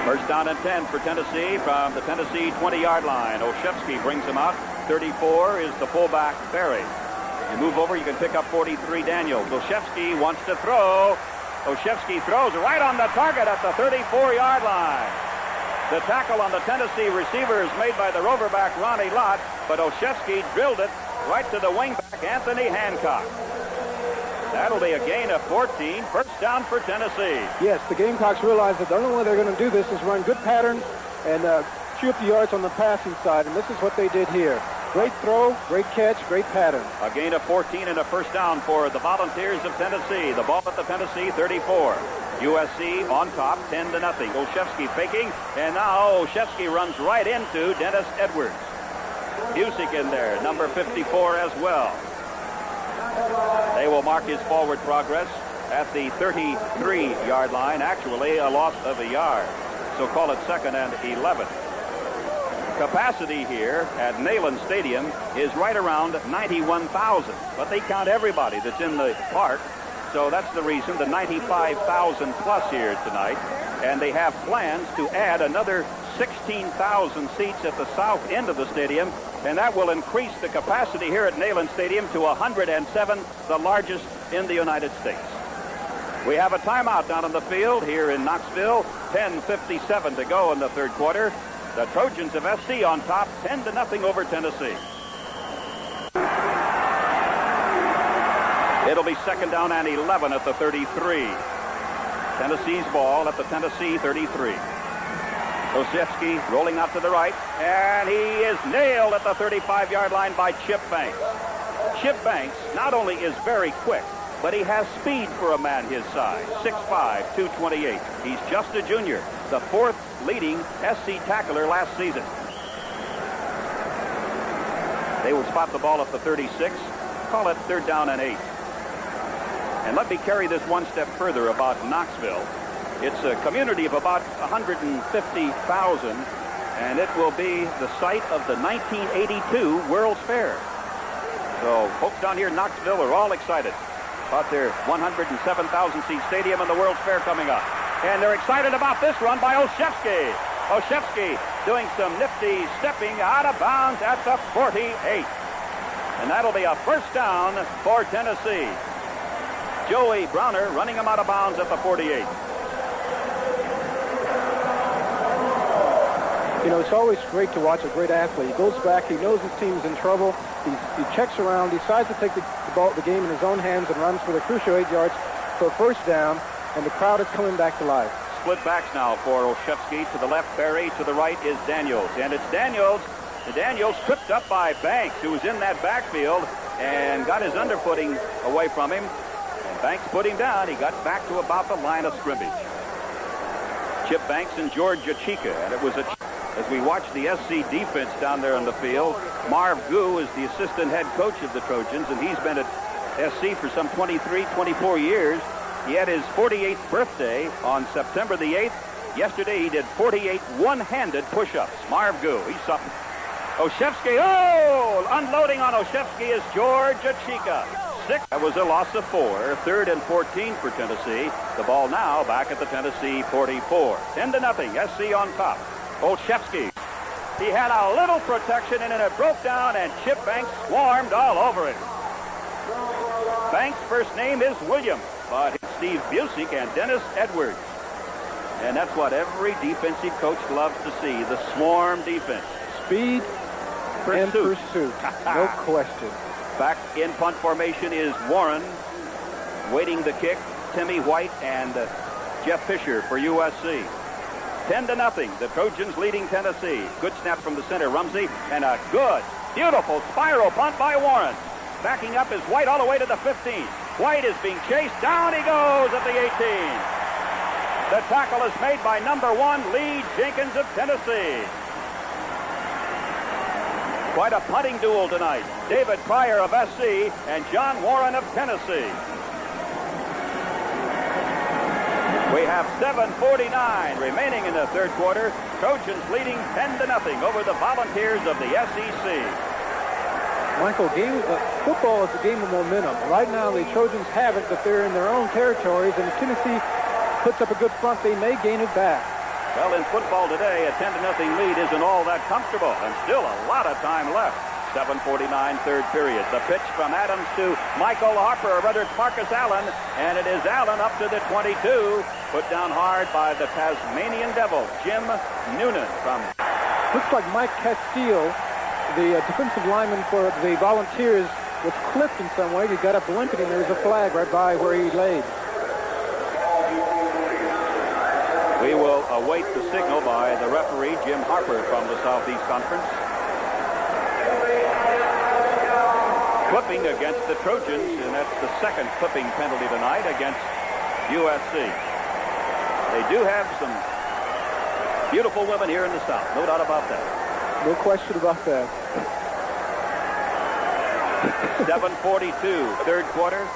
First down and 10 for Tennessee from the Tennessee 20-yard line. Olszewski brings him out. 34 is the fullback, Berry. You move over, you can pick up 43, Daniels. Olszewski wants to throw. Olszewski throws right on the target at the 34-yard line. The tackle on the Tennessee receiver is made by the roverback, Ronnie Lott, but Olszewski drilled it right to the wingback, Anthony Hancock. That'll be a gain of 14. First down for Tennessee. Yes, the Gamecocks realize that the only way they're going to do this is run good patterns and chew up the yards on the passing side, and this is what they did here. Great throw, great catch, great pattern. A gain of 14 and a first down for the Volunteers of Tennessee. The ball at the Tennessee 34. USC on top, 10-0. Olszewski faking, and now Olszewski runs right into Dennis Edwards. Usc in there, number 54 as well. They will mark his forward progress. at the 33-yard line, actually a loss of a yard. So call it 2nd and 11. Capacity here at Neyland Stadium is right around 91,000, but they count everybody that's in the park. So that's the reason the 95,000 plus here tonight. And they have plans to add another 16,000 seats at the south end of the stadium, and that will increase the capacity here at Neyland Stadium to 107, the largest in the United States. We have a timeout down on the field here in Knoxville. 10:57 to go in the third quarter. The Trojans of SC on top, 10-0 over Tennessee. It'll be 2nd down and 11 at the 33. Tennessee's ball at the Tennessee 33. Osefsky rolling out to the right, and he is nailed at the 35-yard line by Chip Banks. Chip Banks not only is very quick, but he has speed for a man his size, 6'5", 228. He's just a junior, the 4th leading SC tackler last season. They will spot the ball at the 36, call it 3rd down and 8. And let me carry this one step further about Knoxville. It's a community of about 150,000, and it will be the site of the 1982 World's Fair. So folks down here in Knoxville are all excited about their 107,000 seat stadium and the World's Fair coming up. And they're excited about this run by Olszewski. Olszewski doing some nifty stepping out of bounds at the 48. And that'll be a 1st down for Tennessee. Joey Browner running him out of bounds at the 48. You know, it's always great to watch a great athlete. He goes back, he knows his team's in trouble, he checks around, decides to take the game in his own hands and runs for the crucial 8 yards for a 1st down, and the crowd is coming back to life. Split backs now for Olszewski. To the left, Berry. To the right is Daniels. And it's Daniels. Daniels tripped up by Banks, who was in that backfield, and got his underfooting away from him. And Banks put him down. He got back to about the line of scrimmage. Chip Banks and George Achika. And it was as we watch the SC defense down there on the field, Marv Gu is the assistant head coach of the Trojans, and he's been at SC for some 23, 24 years. He had his 48th birthday on September the 8th. Yesterday he did 48 one-handed push-ups. Marv Gu, he's something. Olszewski, unloading on Olszewski is George Achika. 6. That was a loss of 4. 3rd and 14 for Tennessee. The ball now back at the Tennessee 44. 10-0, SC on top. Olszewski. He had a little protection and then it broke down, and Chip Banks swarmed all over it. Banks' first name is William, but it's Steve Busek and Dennis Edwards. And that's what every defensive coach loves to see, the swarm defense. Speed and pursuit. No question. Back in punt formation is Warren. Waiting the kick, Timmy White and Jeff Fisher for USC. 10-0. The Trojans leading Tennessee. Good snap from the center, Rumsey, and a good, beautiful spiral punt by Warren. Backing up is White all the way to the 15. White is being chased. Down he goes at the 18. The tackle is made by number 1, Lee Jenkins of Tennessee. Quite a punting duel tonight. David Pryor of SC and John Warren of Tennessee. We have 7:49 remaining in the third quarter. Trojans leading 10-0 over the Volunteers of the SEC. Michael, football is a game of momentum. Right now, the Trojans have it, but they're in their own territories, and if Tennessee puts up a good front, they may gain it back. Well, in football today, a 10-0 lead isn't all that comfortable, and still a lot of time left. 7:49 third period. The pitch from Adams to Michael Harper, or rather it's Marcus Allen, and it is Allen up to the 22. Put down hard by the Tasmanian Devil, Jim Noonan from... Looks like Mike Castile, the defensive lineman for the Volunteers, was clipped in some way. He got up limping, and there was a flag right by where he laid. We will await the signal by the referee, Jim Harper, from the Southeast Conference. Clipping against the Trojans, and that's the second clipping penalty tonight against USC. They do have some beautiful women here in the South, no doubt about that. No question about that. 7:42, third quarter.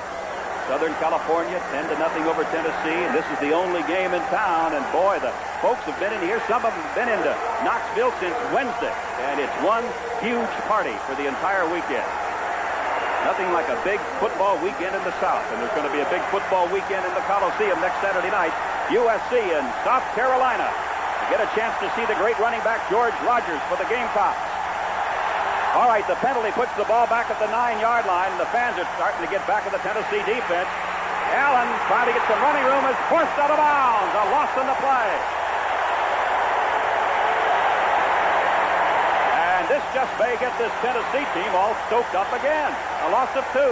Southern California, 10-0 over Tennessee. And this is the only game in town. And boy, the folks have been in here. Some of them have been into Knoxville since Wednesday. And it's one huge party for the entire weekend. Nothing like a big football weekend in the South. And there's going to be a big football weekend in the Coliseum next Saturday night. USC in South Carolina. To get a chance to see the great running back George Rogers for the Gamecocks. All right, the penalty puts the ball back at the 9-yard line. The fans are starting to get back at the Tennessee defense. Allen trying to get some running room is forced out of bounds. A loss in the play. And this just may get this Tennessee team all stoked up again. A loss of 2.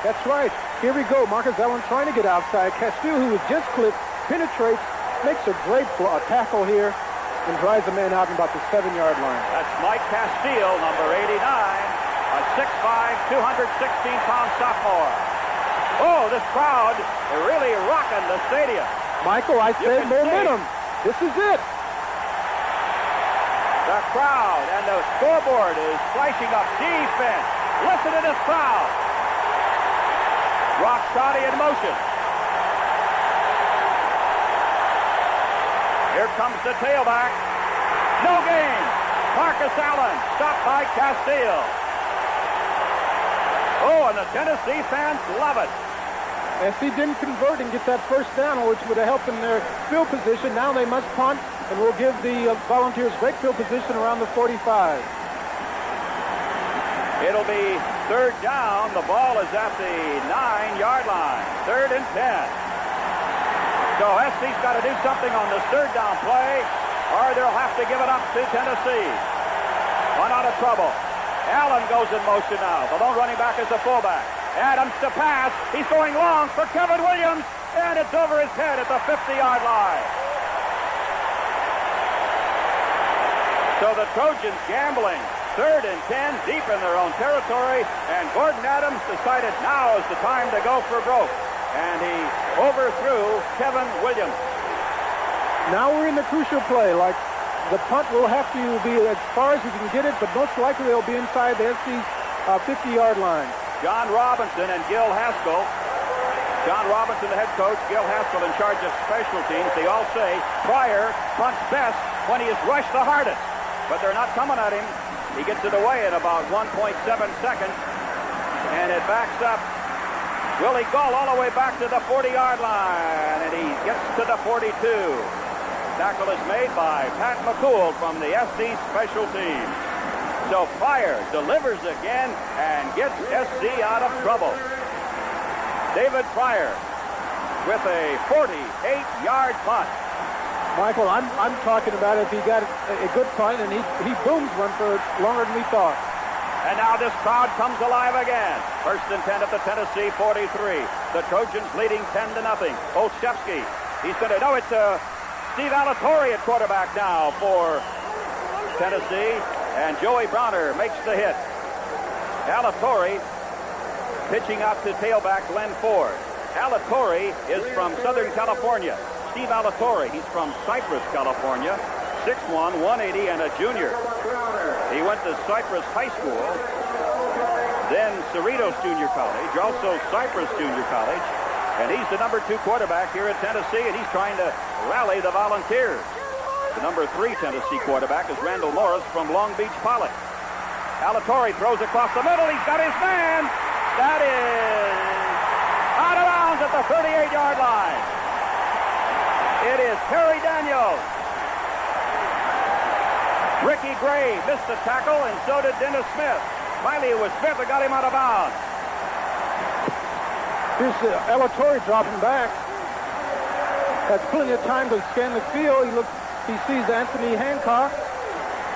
That's right. Here we go. Marcus Allen trying to get outside. Castile, who was just clipped, penetrates, makes a great tackle here, and drives the man out in about the 7-yard line. That's Mike Castile, number 89, a 6'5", 216-pound sophomore. Oh, this crowd is really rocking the stadium. Michael, I said momentum. This is it. The crowd and the scoreboard is flashing up. Defense. Listen to this crowd. Rock Scotty in motion. Here comes the tailback. No gain. Marcus Allen stopped by Castile. Oh, and the Tennessee fans love it. If he didn't convert and get that first down, which would have helped in their field position, now they must punt, and we'll give the Volunteers great field position around the 45. It'll be 3rd down. The ball is at the 9-yard line. 3rd and 10. So SC's got to do something on this 3rd down play, or they'll have to give it up to Tennessee. One out of trouble. Allen goes in motion now. The lone running back is the fullback. Adams to pass. He's going long for Kevin Williams, and it's over his head at the 50-yard line. So the Trojans gambling. 3rd and 10, deep in their own territory, and Gordon Adams decided now is the time to go for broke. And he overthrew Kevin Williams. Now we're in the crucial play. Like, the punt will have to be as far as we can get it, but most likely they'll be inside the SC's 50-yard line. John Robinson and Gil Haskell. John Robinson, the head coach, Gil Haskell in charge of special teams. They all say Pryor punts best when he is rushed the hardest. But they're not coming at him. He gets it away in about 1.7 seconds. And it backs up. Willie Gull all the way back to the 40-yard line, and he gets to the 42. Tackle is made by Pat McCool from the SC special teams. So Pryor delivers again and gets SC out of trouble. David Pryor with a 48-yard punt. Michael, I'm talking about if he got a good punt, and he booms one for longer than we thought. And now this crowd comes alive again. 1st and 10 at the Tennessee 43. The Trojans leading 10-0. Olszewski. He's going to know it's Steve Alatorre at quarterback now for Tennessee. And Joey Browner makes the hit. Alatorre pitching out to tailback Glenn Ford. Alatorre is from Southern California. Steve Alatorre, he's from Cypress, California. 6'1", 180, and a junior. He went to Cypress High School, then Cerritos Junior College, also Cypress Junior College, and he's the number 2 quarterback here at Tennessee, and he's trying to rally the Volunteers. The number 3 Tennessee quarterback is Randall Morris from Long Beach Poly. Alatorre throws across the middle. He's got his man. That is out of bounds at the 38-yard line. It is Terry Daniels. Ricky Gray missed the tackle, and so did Dennis Smith. Finally, it was Smith that got him out of bounds. Here's Alatorre dropping back. Has plenty of time to scan the field. He sees Anthony Hancock.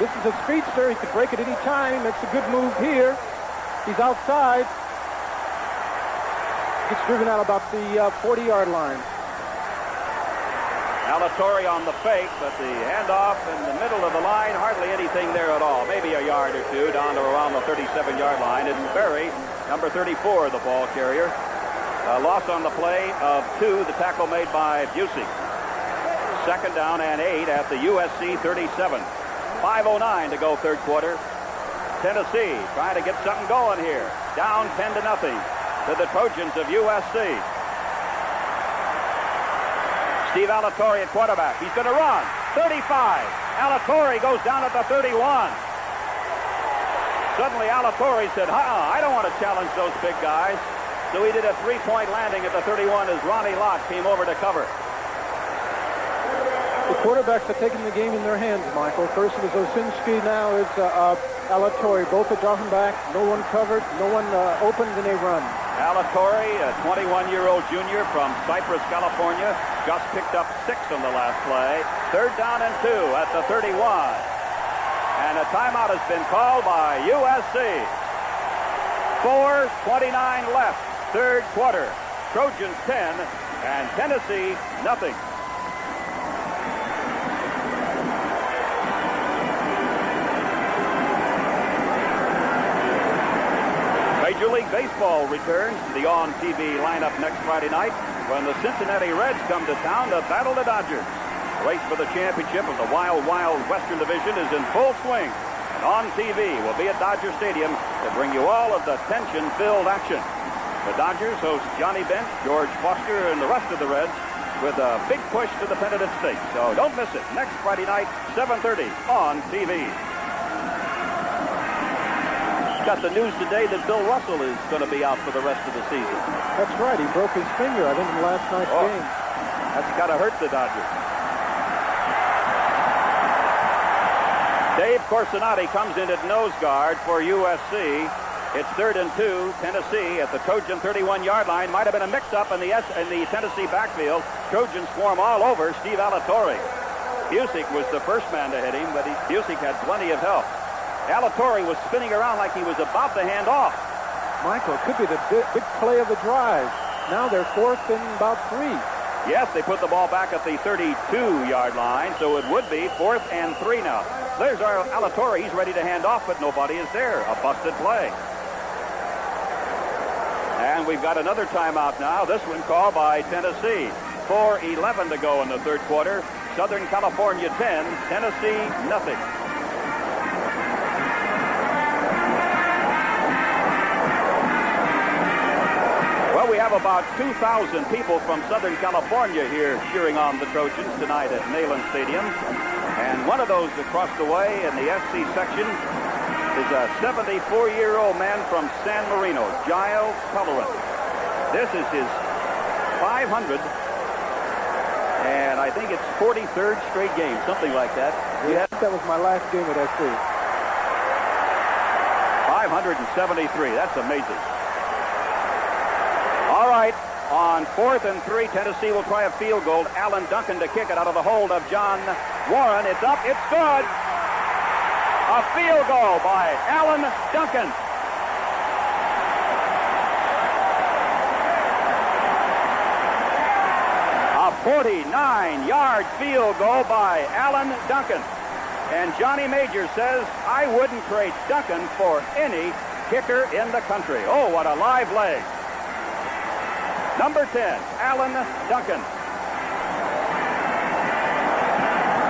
This is a speedster. He could break at any time. Makes a good move here. He's outside. Gets driven out about the 40-yard line. Alatorre on the fake, but the handoff in the middle of the line, hardly anything there at all. Maybe a yard or two down to around the 37-yard line. It's Berry, number 34, the ball carrier. A loss on the play of 2, the tackle made by Busey. 2nd down and 8 at the USC 37. 5:09 to go 3rd quarter. Tennessee trying to get something going here. Down 10-0 to the Trojans of USC. Steve Alatorre at quarterback. He's going to run. 35. Alatorre goes down at the 31. Suddenly Alatorre said, I don't want to challenge those big guys. So he did a three-point landing at the 31 as Ronnie Lott came over to cover. The quarterbacks are taking the game in their hands, Michael. First it was Osinski, now it's Alatorre. Both are dropping back. No one covered, no one opened, and they run. Alatorre, a 21-year-old junior from Cypress, California, just picked up 6 on the last play. 3rd down and 2 at the 31. And a timeout has been called by USC. 4:29 left, 3rd quarter. Trojans 10 and Tennessee nothing. Major League Baseball returns to the on-TV lineup next Friday night when the Cincinnati Reds come to town to battle the Dodgers. The race for the championship of the Wild Western Division is in full swing. And on TV will be at Dodger Stadium to bring you all of the tension-filled action. The Dodgers host Johnny Bench, George Foster, and the rest of the Reds with a big push to the pennant stakes. So don't miss it. Next Friday night, 7:30 on TV. Got the news today that Bill Russell is going to be out for the rest of the season. That's right. He broke his finger, I think, in last night's game. That's got to hurt the Dodgers. Dave Corsinati comes in at nose guard for USC. It's 3rd and 2, Tennessee at the Trojan 31-yard line. Might have been a mix-up in the Tennessee backfield. Trojans swarm all over Steve Alatorre. Usc was the first man to hit him, but Usc had plenty of help. Alatorre was spinning around like he was about to hand off. Michael, it could be the big play of the drive. Now they're 4th and about 3. Yes, they put the ball back at the 32-yard line, so it would be 4th and 3 now. There's our Alatorre. He's ready to hand off, but nobody is there. A busted play. And we've got another timeout now. This one called by Tennessee. 4:11 to go in the 3rd quarter. Southern California 10, Tennessee nothing. Well, we have about 2,000 people from Southern California here cheering on the Trojans tonight at Neyland Stadium. And one of those across the way in the SC section is a 74-year-old man from San Marino, Giles Tolerant. This is his 500, and I think it's 43rd straight game, something like that. Yeah, that was my last game at SC. 573, that's amazing. All right, on 4th and 3, Tennessee will try a field goal. Alan Duncan to kick it out of the hold of John Warren. It's up, it's good. A field goal by Alan Duncan. A 49-yard field goal by Alan Duncan. And Johnny Major says, I wouldn't trade Duncan for any kicker in the country. Oh, what a live leg. Number 10, Alan Duncan.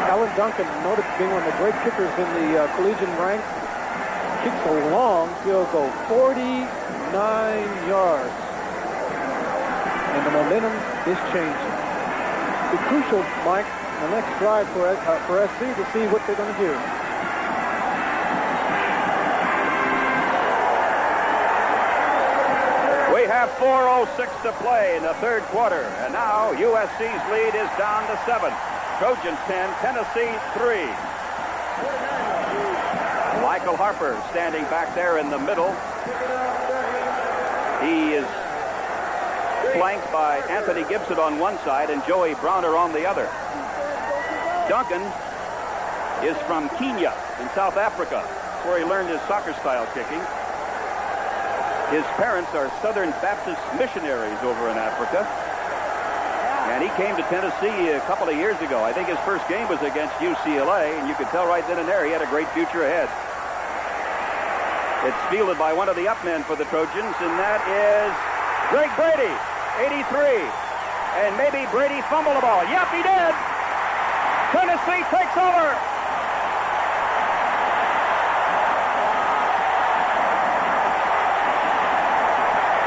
Alan Duncan, noted being one of the great kickers in the collegiate ranks, kicks a long field goal, 49 yards. And the momentum is changing. It's crucial, Mike, the next drive for SC to see what they're going to do. We have 4:06 to play in the 3rd quarter, and now USC's lead is down to 7. Trojans 10, Tennessee 3. Michael Harper standing back there in the middle. He is flanked by Anthony Gibson on one side and Joey Browner on the other. Duncan is from Kenya in South Africa, where he learned his soccer style kicking. His parents are Southern Baptist missionaries over in Africa. And he came to Tennessee a couple of years ago. I think his first game was against UCLA, and you could tell right then and there he had a great future ahead. It's fielded by one of the up men for the Trojans, and that is Greg Brady, 83. And maybe Brady fumbled the ball. Yep, he did. Tennessee takes over.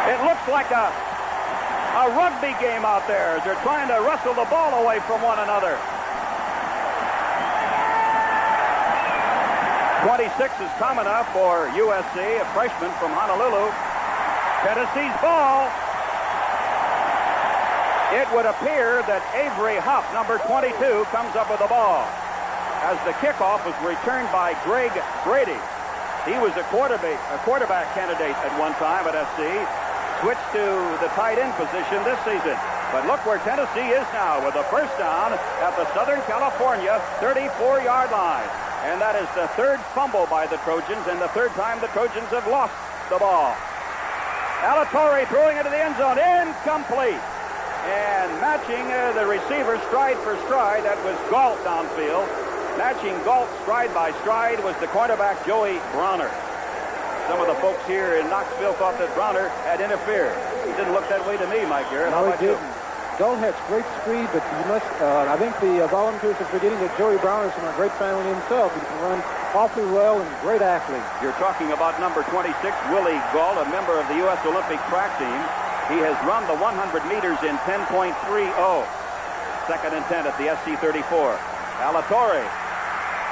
It looks like a A rugby game out there as they're trying to wrestle the ball away from one another. 26 is common enough for USC, a freshman from Honolulu. Tennessee's ball. It would appear that Avery Huff, number 22, comes up with the ball, as the kickoff was returned by Greg Brady. He was a quarterback candidate at one time at SC, switched to the tight end position this season. But look where Tennessee is now with a first down at the Southern California 34-yard line. And that is the third fumble by the Trojans and the third time the Trojans have lost the ball. Alatorre throwing into the end zone, incomplete. And matching the receiver stride for stride, that was Galt downfield. Matching Galt stride by stride was the cornerback Joey Browner. Some of the folks here in Knoxville thought that Browner had interfered. He didn't look that way to me, Mike Garrett. No, he didn't. Galt has great speed, but you must, I think the volunteers are forgetting that Joey Browner is from a great family himself. He can run awfully well and great athlete. You're talking about number 26, Willie Galt, a member of the U.S. Olympic track team. He has run the 100 meters in 10.30. Second and 10 at the SC-34. Alatorre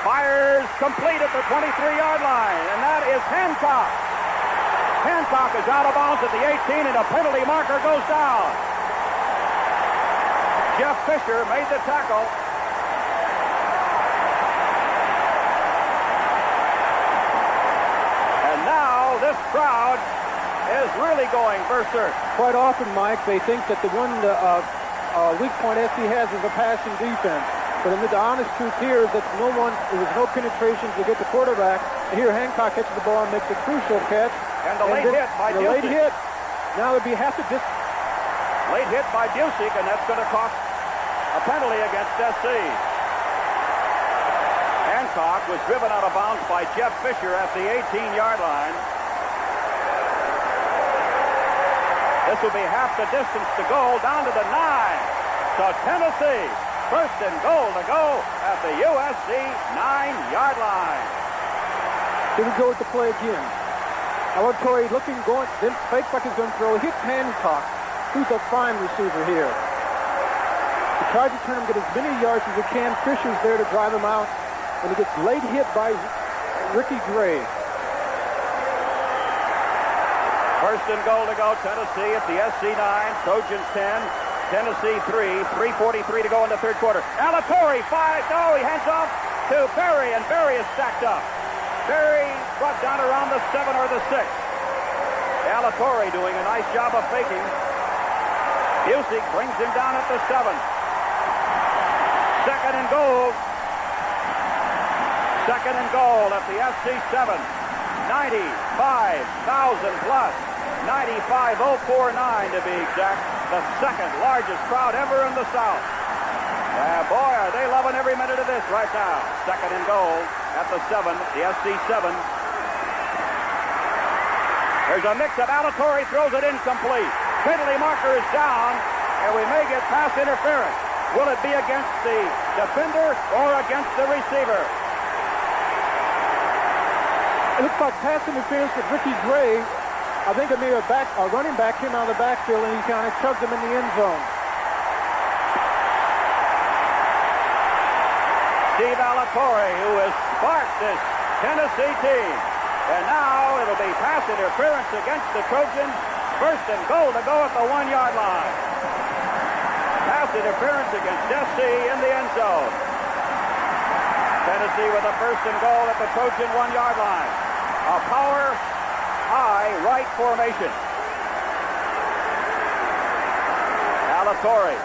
fires complete at the 23-yard line, and that is Hancock. Hancock is out of bounds at the 18, and a penalty marker goes down. Jeff Fisher made the tackle. And now this crowd is really going berserk. Quite often, Mike, they think that the one weak point SC has is a passing defense. But the honest truth here is that there was no penetration to get the quarterback. And here Hancock catches the ball and makes a crucial catch. And the late hit by Busek. Late hit. Now it'd be half to just... Late hit by Busek, and that's going to cost a penalty against SC. Hancock was driven out of bounds by Jeff Fisher at the 18-yard line. This will be half the distance to go, down to the 9. So Tennessee, first and goal to go at the USC 9-yard line. Here we go with the play again. Alatorre looking, going, then fakes like he's going to throw. Hits Hancock, who's a fine receiver here. He tries to turn him, get as many yards as he can. Fisher's there to drive him out, and he gets late hit by Ricky Gray. First and goal to go, Tennessee at the SC 9, Trojans 10, Tennessee 3, 3:43 to go in the third quarter. Alatorre 5, no, he hands off to Berry, and Berry is stacked up. Berry brought down around the 7 or the 6. Alatorre doing a nice job of faking. Busek brings him down at the 7. Second and goal. Second and goal at the SC 7. 95,000 plus. 95,049 to be exact. The second largest crowd ever in the South. Boy, are they loving every minute of this right now. Second and goal at the 7, the SC 7. There's a mix-up. Alatorre throws it incomplete. Penalty marker is down, and we may get pass interference. Will it be against the defender or against the receiver? It looks like pass interference with Ricky Gray. I think it may have a running back came out of the backfield, and he kind of chugged him in the end zone. Steve Alatorre, who has sparked this Tennessee team. And now it'll be pass interference against the Trojans. First and goal to go at the 1-yard line. Pass interference against SC in the end zone. Tennessee with a first and goal at the Trojan 1-yard line. A power high right formation. Alatorre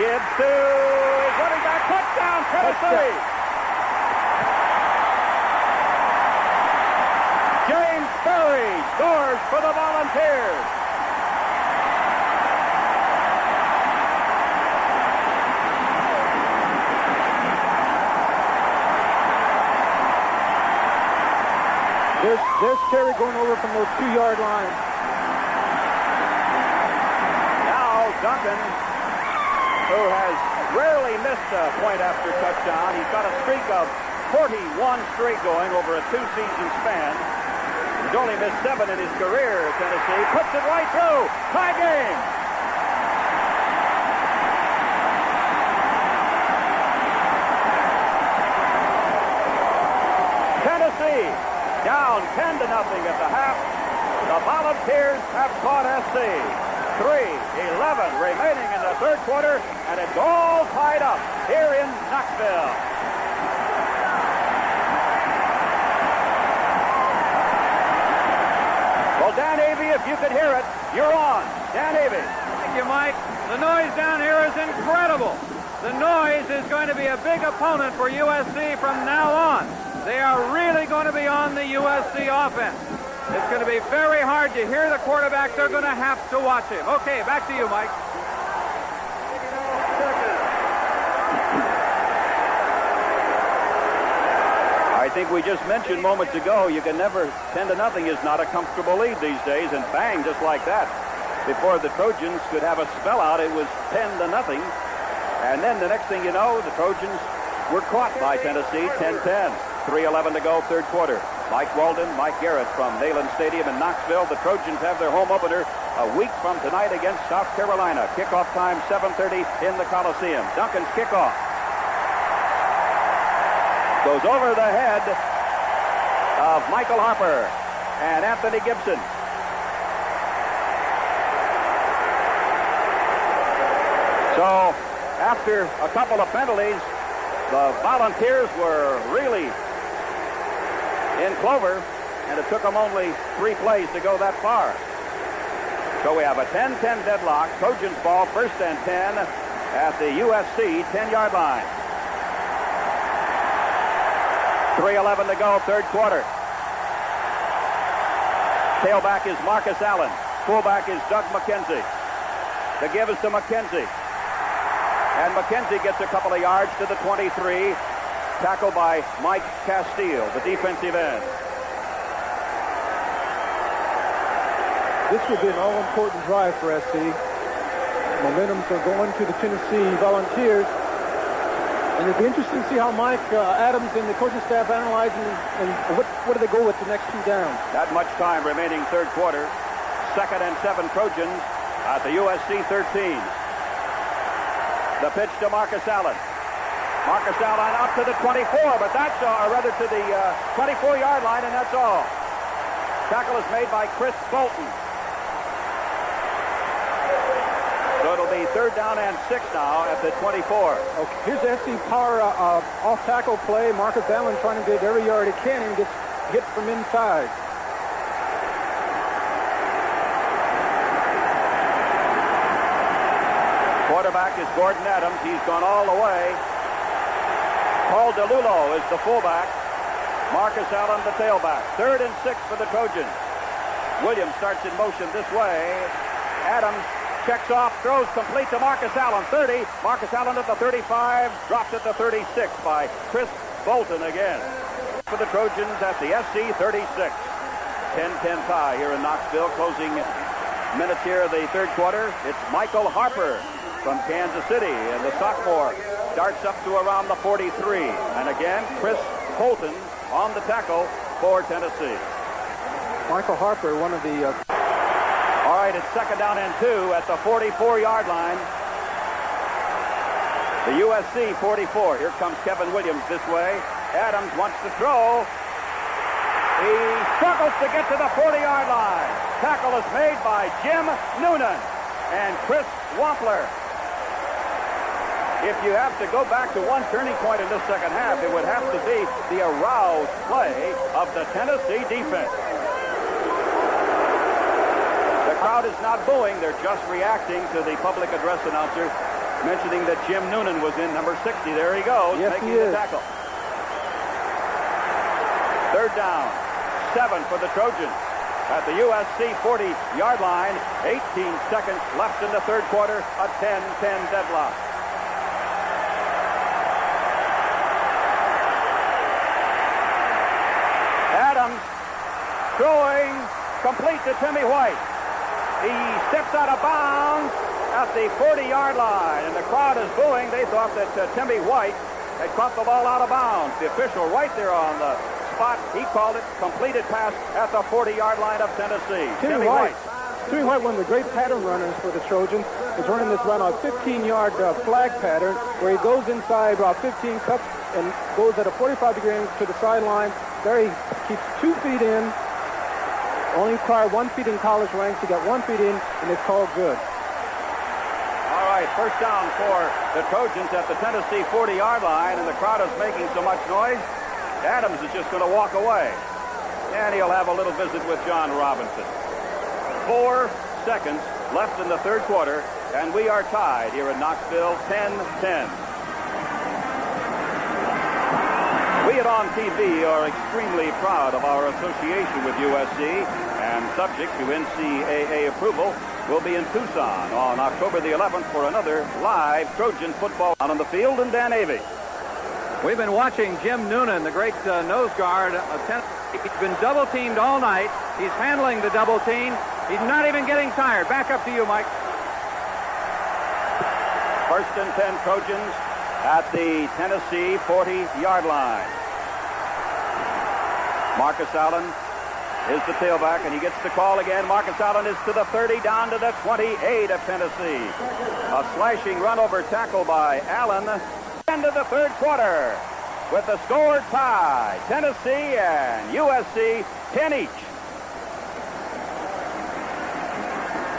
gives to his running back. Touchdown, Tennessee! James Berry scores for the Volunteers. There's Terry going over from those 2-yard lines. Now Duncan, who has rarely missed a point after touchdown. He's got a streak of 41 straight going over a 2-season span. He's only missed 7 in his career at Tennessee. Puts it right through. Tie game. Down 10-0 at the half. The Volunteers have caught SC. 3:11 remaining in the third quarter, and it's all tied up here in Knoxville. Well, Dan Avey, if you could hear it, you're on. Dan Avey. Thank you, Mike. The noise down here is incredible. The noise is going to be a big opponent for USC from now on. They are really going to be on the USC offense. It's going to be very hard to hear the quarterback. They're going to have to watch him. Okay, back to you, Mike. I think we just mentioned moments ago, you can never, 10-0 is not a comfortable lead these days, and bang, just like that. Before the Trojans could have a spell out, it was 10-0. And then the next thing you know, the Trojans were caught by Tennessee, 10-10. 3:11 to go, third quarter. Mike Walden, Mike Garrett from Neyland Stadium in Knoxville. The Trojans have their home opener a week from tonight against South Carolina. Kickoff time 7:30 in the Coliseum. Duncan's kickoff goes over the head of Michael Harper and Anthony Gibson. So after a couple of penalties, the Volunteers were really in clover, and it took them only 3 plays to go that far. So we have a 10-10 deadlock. Trojans ball, first and 10 at the USC 10-yard line. 3:11 to go, third quarter. Tailback is Marcus Allen. Fullback is Doug McKenzie. The give is to McKenzie. And McKenzie gets a couple of yards to the 23. Tackled by Mike Castile, the defensive end. This would be an all-important drive for SC. Momentum's are going to the Tennessee Volunteers. And it'd be interesting to see how Mike Adams and the coaching staff analyze and what do they go with the next 2 downs. Not much time remaining, third quarter. 2nd and 7 Trojans at the USC 13. The pitch to Marcus Allen. Marcus Allen up to the 24, but that's rather to the 24-yard line, and that's all. Tackle is made by Chris Bolton. So it'll be 3rd down and 6 now at the 24. Okay, here's the SC power off-tackle play. Marcus Allen trying to get every yard he can and gets hit from inside. Quarterback is Gordon Adams. He's gone all the way. Paul DeLulo is the fullback. Marcus Allen the tailback. 3rd and 6 for the Trojans. Williams starts in motion this way. Adams checks off, throws complete to Marcus Allen. 30. Marcus Allen at the 35. Dropped at the 36 by Chris Bolton again. For the Trojans at the SC 36. 10-10 tie here in Knoxville. Closing minutes here of the third quarter. It's Michael Harper from Kansas City, and the sophomore starts up to around the 43. And again, Chris Bolton on the tackle for Tennessee. Michael Harper, one of the... All right, it's 2nd down and 2 at the 44-yard line. The USC 44. Here comes Kevin Williams this way. Adams wants to throw. He struggles to get to the 40-yard line. Tackle is made by Jim Noonan and Chris Wampler. If you have to go back to one turning point in this second half, it would have to be the aroused play of the Tennessee defense. The crowd is not booing. They're just reacting to the public address announcer mentioning that Jim Noonan was in number 60. There he goes, yes, making the tackle. 3rd down, 7 for the Trojans at the USC 40-yard line. 18 seconds left in the third quarter, a 10-10 deadlock. Adams throwing complete to Timmy White. He steps out of bounds at the 40-yard line, and the crowd is booing. They thought that Timmy White had caught the ball out of bounds. The official right there on the spot, he called it completed pass at the 40-yard line of Tennessee. Timmy White. Timmy White, one of the great pattern runners for the Trojans, is running this run on a 15-yard flag pattern where he goes inside about 15 cuts and goes at a 45-degree angle to the sideline. Very keeps 2 feet in. Only require 1 feet in college ranks. He got 1 feet in, and it's called good. All right, first down for the Trojans at the Tennessee 40-yard line, and the crowd is making so much noise, Adams is just going to walk away. And he'll have a little visit with John Robinson. 4 seconds left in the third quarter, and we are tied here in Knoxville, 10-10. We at On TV are extremely proud of our association with USC, and subject to NCAA approval, we'll be in Tucson on October the 11th for another live Trojan football out on the field, and Dan Avey. We've been watching Jim Noonan, the great nose guard of Tennessee. He's been double-teamed all night. He's handling the double team. He's not even getting tired. Back up to you, Mike. First and 10 Trojans at the Tennessee 40-yard line. Marcus Allen is the tailback, and he gets the call again. Marcus Allen is to the 30, down to the 28 of Tennessee. A slashing run over tackle by Allen. End of the third quarter with the score tie. Tennessee and USC 10 each.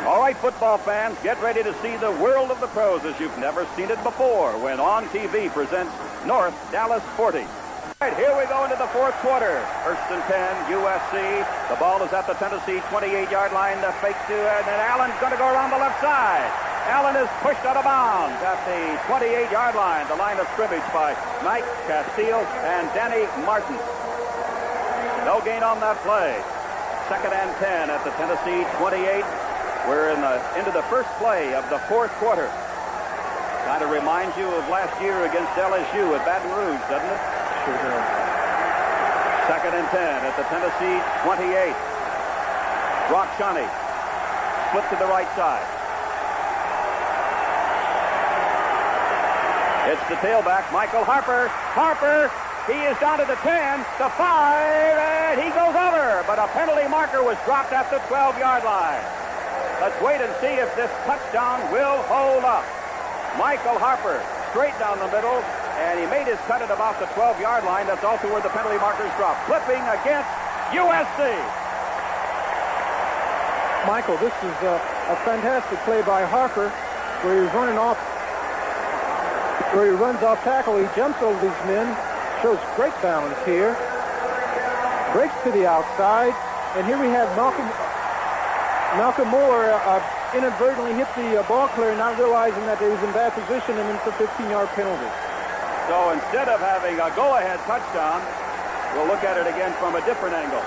All right, football fans, get ready to see the world of the pros as you've never seen it before when On TV presents North Dallas 40. All right, here we go into the fourth quarter. First and 10, USC. The ball is at the Tennessee 28-yard line. The fake to, and then Allen's going to go around the left side. Allen is pushed out of bounds at the 28-yard line, the line of scrimmage by Mike Castile and Danny Martin. No gain on that play. Second and 10 at the Tennessee 28. We're into the first play of the fourth quarter. Kind of reminds you of last year against LSU at Baton Rouge, doesn't it? Sure does. Second and 10 at the Tennessee 28. Brock Shoney split to the right side. It's the tailback, Michael Harper. Harper, he is down to the 10, the 5, and he goes over. But a penalty marker was dropped at the 12-yard line. Let's wait and see if this touchdown will hold up. Michael Harper, straight down the middle, and he made his cut at about the 12-yard line. That's also where the penalty markers drop. Flipping against USC. Michael, this is a fantastic play by Harper where he's running off, where he runs off tackle. He jumps over these men, shows great balance here, breaks to the outside, and here we have Malcolm Moore inadvertently hit the ball clear, not realizing that he was in bad position, and it's a 15-yard penalty. So instead of having a go-ahead touchdown, we'll look at it again from a different angle.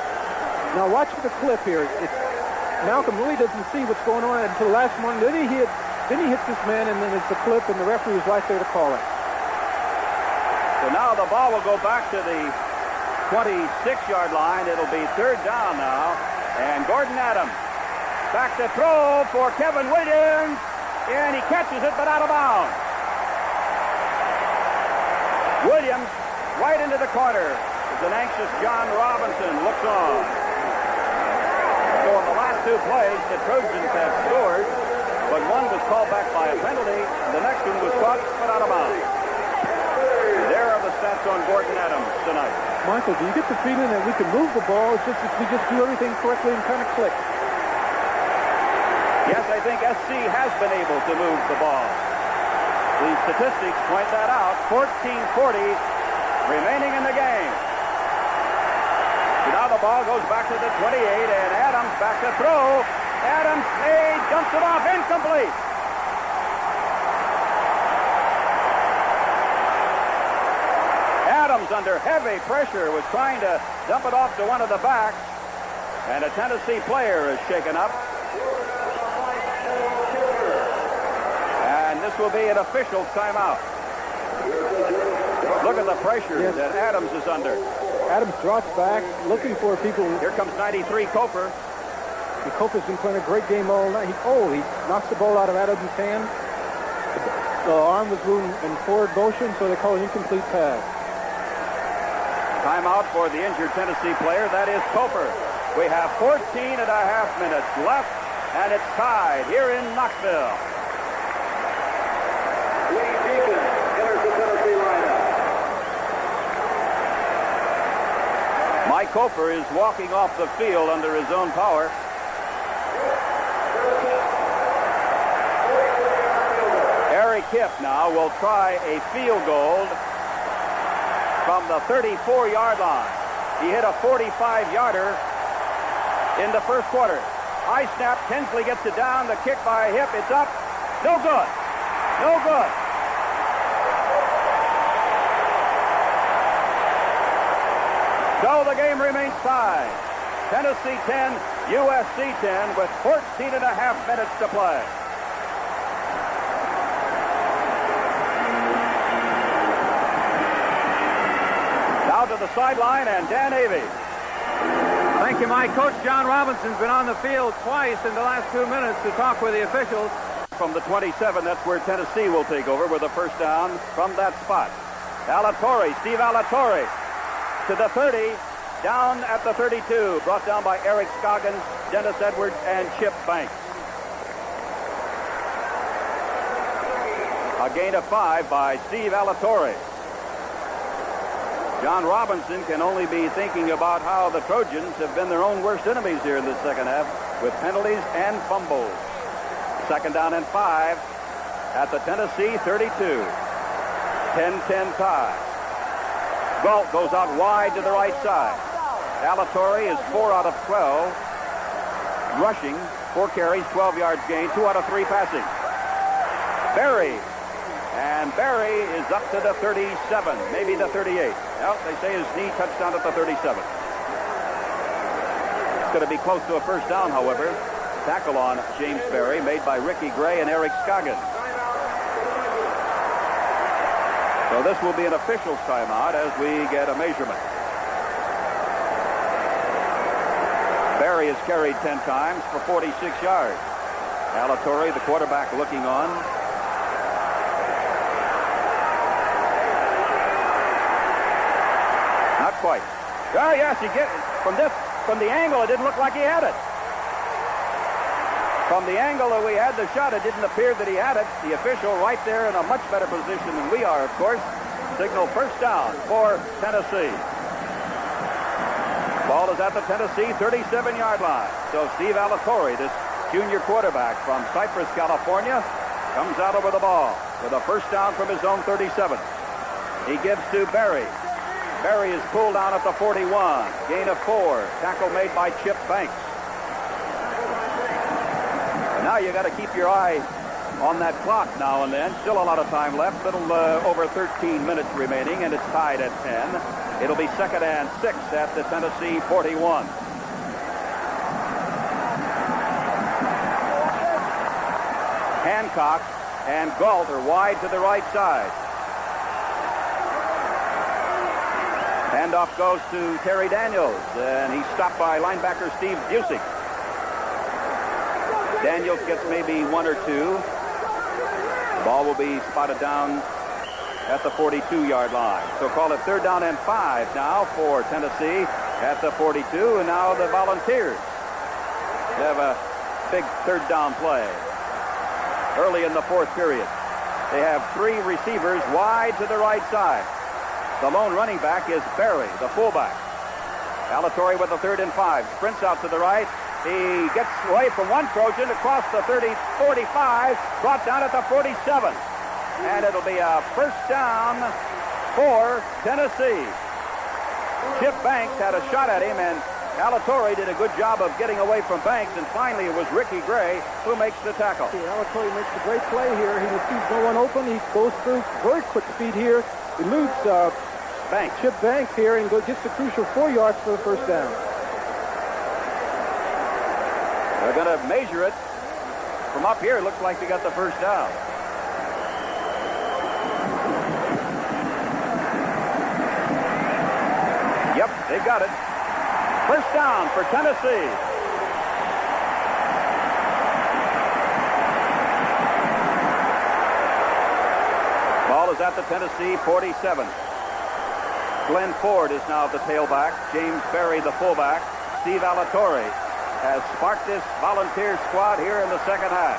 Now watch the clip here. Malcolm really doesn't see what's going on until the last one. Then he hits this man, and then it's the clip, and the referee is right there to call it. So now the ball will go back to the 26-yard line. It'll be third down now, and Gordon Adams back to throw for Kevin Williams, and he catches it, but out of bounds. Williams right into the corner as an anxious John Robinson looks on. So in the last two plays, the Trojans have scored, but one was called back by a penalty, and the next one was caught, but out of bounds. There are the stats on Gordon Adams tonight. Michael, do you get the feeling that we can move the ball? It's just if we just do everything correctly and kind of click? Yes, I think SC has been able to move the ball. The statistics point that out. 14:40 remaining in the game. So now the ball goes back to the 28, and Adams back to throw. Adams dumps it off, incomplete. Adams, under heavy pressure, was trying to dump it off to one of the backs, and a Tennessee player is shaken up. And this will be an official timeout. Look at the pressure that Adams is under. Adams drops back, looking for people. Here comes 93 Coper. Coper's been playing a great game all night. He knocks the ball out of Adams' hand. The arm was moving in forward motion, so they call it incomplete pass. Timeout for the injured Tennessee player. That is Coper. We have 14 and a half minutes left, and it's tied here in Knoxville. Mike Kofer is walking off the field under his own power. Eric Kipp now will try a field goal from the 34-yard line. He hit a 45-yarder in the first quarter. High snap. Tinsley gets it down. The kick by Hipp. It's up. No good. No good. So the game remains tied. Tennessee 10, USC 10 with 14 and a half minutes to play. Now to the sideline and Dan Avey. Thank you, Mike. Coach John Robinson's been on the field twice in the last 2 minutes to talk with the officials. From the 27, that's where Tennessee will take over with a first down from that spot. Alatorre, Steve Alatorre to the 30, down at the 32, brought down by Eric Scoggins, Dennis Edwards, and Chip Banks. A gain of 5 by Steve Alatorre. John Robinson can only be thinking about how the Trojans have been their own worst enemies here in the second half with penalties and fumbles. Second down and 5 at the Tennessee 32. 10-10 tie. Galt goes out wide to the right side. Alatorre is 4 out of 12. Rushing, 4 carries, 12 yards gain, 2 out of 3 passing. Berry. And Berry is up to the 37, maybe the 38. Well, they say his knee touched down at the 37. It's going to be close to a first down, however. Tackle on James Berry made by Ricky Gray and Eric Scoggins. So this will be an official's timeout as we get a measurement. Berry has carried 10 times for 46 yards. Alatorre, the quarterback, looking on. Not quite. Oh, yes, he gets from the angle, it didn't look like he had it. From the angle that we had the shot, it didn't appear that he had it. The official right there in a much better position than we are, of course. Signal first down for Tennessee. Ball is at the Tennessee 37-yard line. So Steve Alatorre, this junior quarterback from Cypress, California, comes out over the ball with a first down from his own 37. He gives to Berry. Berry is pulled down at the 41. Gain of 4. Tackle made by Chip Banks. And now you got to keep your eye on that clock now and then. Still a lot of time left. Little over 13 minutes remaining, and it's tied at 10. It'll be second and 6 at the Tennessee 41. Hancock and Galt are wide to the right side. Handoff goes to Terry Daniels, and he's stopped by linebacker Steve Busey. Daniels gets maybe 1 or 2. The ball will be spotted down at the 42-yard line. So call it third down and 5 now for Tennessee at the 42, and now the Volunteers have a big third down play early in the fourth period. They have 3 receivers wide to the right side. The lone running back is Berry, the fullback. Alatorre with the 3rd and 5. Sprints out to the right. He gets away from one Trojan across the 30-45, brought down at the 47. And it'll be a first down for Tennessee. Chip Banks had a shot at him, and Alatorre did a good job of getting away from Banks, and finally it was Ricky Gray who makes the tackle. Alatorre makes a great play here. He sees no one open. He goes through very quick speed here. Eludes Banks. Chip Banks here and gets the crucial 4 yards for the first down. They're going to measure it. From up here, it looks like they got the first down. Yep, they got it. First down for Tennessee. Ball is at the Tennessee 47. Glenn Ford is now the tailback. James Berry, the fullback. Steve Alatorre has sparked this Volunteer squad here in the second half.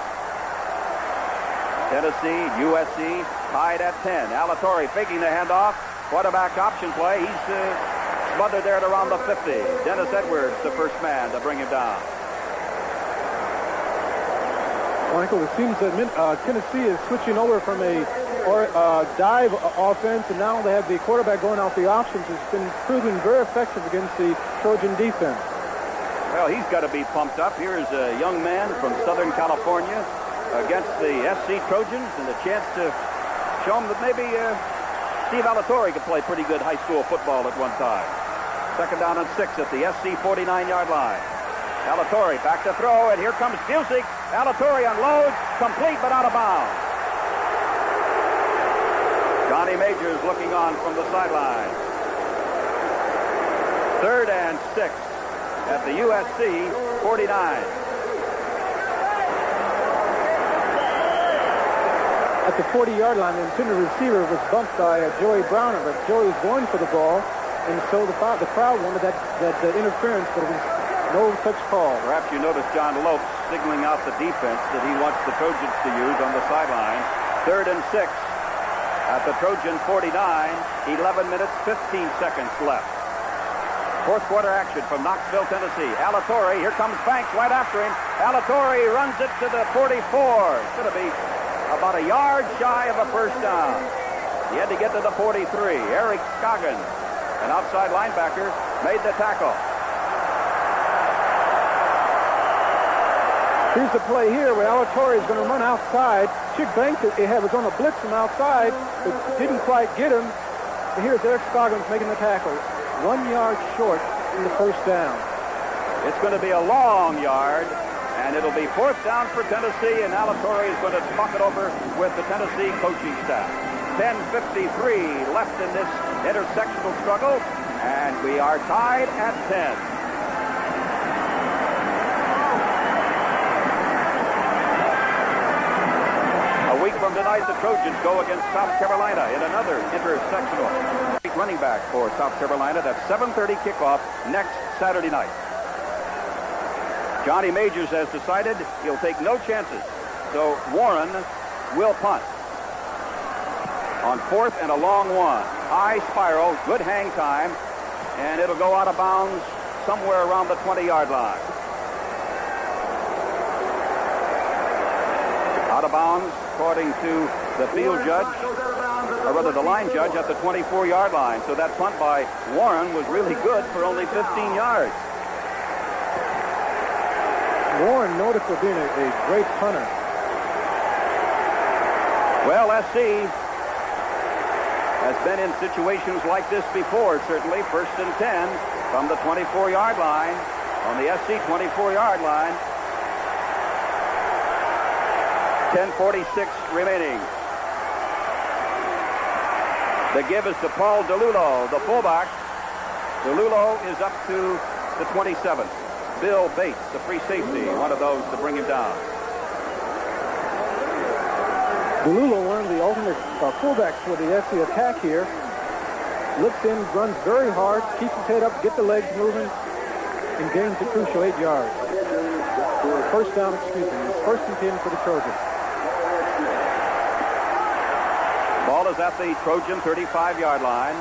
Tennessee, USC tied at 10. Alatorre faking the handoff. Quarterback option play. He's smothered there at around the 50. Dennis Edwards, the first man to bring him down. Michael, it seems that Tennessee is switching over from a dive offense, and now they have the quarterback going out the options. It's been proving very effective against the Trojan defense. Well, he's got to be pumped up. Here's a young man from Southern California against the SC Trojans, and a chance to show him that maybe Steve Alatorre could play pretty good high school football at one time. Second down and 6 at the SC 49-yard line. Alatorre back to throw, and here comes Usc. Alatorre unloads, complete but out of bounds. Johnny Majors looking on from the sideline. 3rd and 6 at the USC 49. At the 40-yard line, the intended receiver was bumped by Joey Browner, but Joey was going for the ball, and so the crowd wanted that interference, but it was no such call. Perhaps you noticed John Lopes signaling out the defense that he wants the Trojans to use on the sideline. 3rd and 6 at the Trojan 49. 11 minutes, 15 seconds left. Fourth quarter action from Knoxville, Tennessee. Alatorre, here comes Banks right after him. Alatorre runs it to the 44. It's going to be about a yard shy of a first down. He had to get to the 43. Eric Scoggins, an outside linebacker, made the tackle. Here's the play here where Alatorre is going to run outside. Chick Banks was on a blitz from outside, but didn't quite get him. And here's Eric Scoggins making the tackle. 1 yard short in the first down. It's going to be a long yard, and it'll be 4th down for Tennessee, and Alatorre is going to talk it over with the Tennessee coaching staff. 10:53 left in this intersectional struggle, and we are tied at 10. A week from tonight, the Trojans go against South Carolina in another intersectional. Running back for South Carolina. That's 7:30 kickoff next Saturday night. Johnny Majors has decided he'll take no chances, so Warren will punt. On 4th and a long one. High spiral, good hang time, and it'll go out of bounds somewhere around the 20-yard line. Out of bounds, according to the field judge, or rather the line judge, at the 24-yard line. So that punt by Warren was really good for only 15 yards. Warren noted for being a great punter. Well, SC has been in situations like this before, certainly. 1st and 10 from the 24-yard line, on the SC 24-yard line. 10:46 remaining. The give is to Paul DeLulo, the fullback. DeLulo is up to the 27th. Bill Bates, the free safety, one of those to bring him down. DeLulo, one of the alternate fullbacks for the SC attack here, looks in, runs very hard, keeps his head up, get the legs moving, and gains the crucial 8 yards. First down, excuse me. 1st and 10 for the Trojans. Ball is at the Trojan 35-yard line.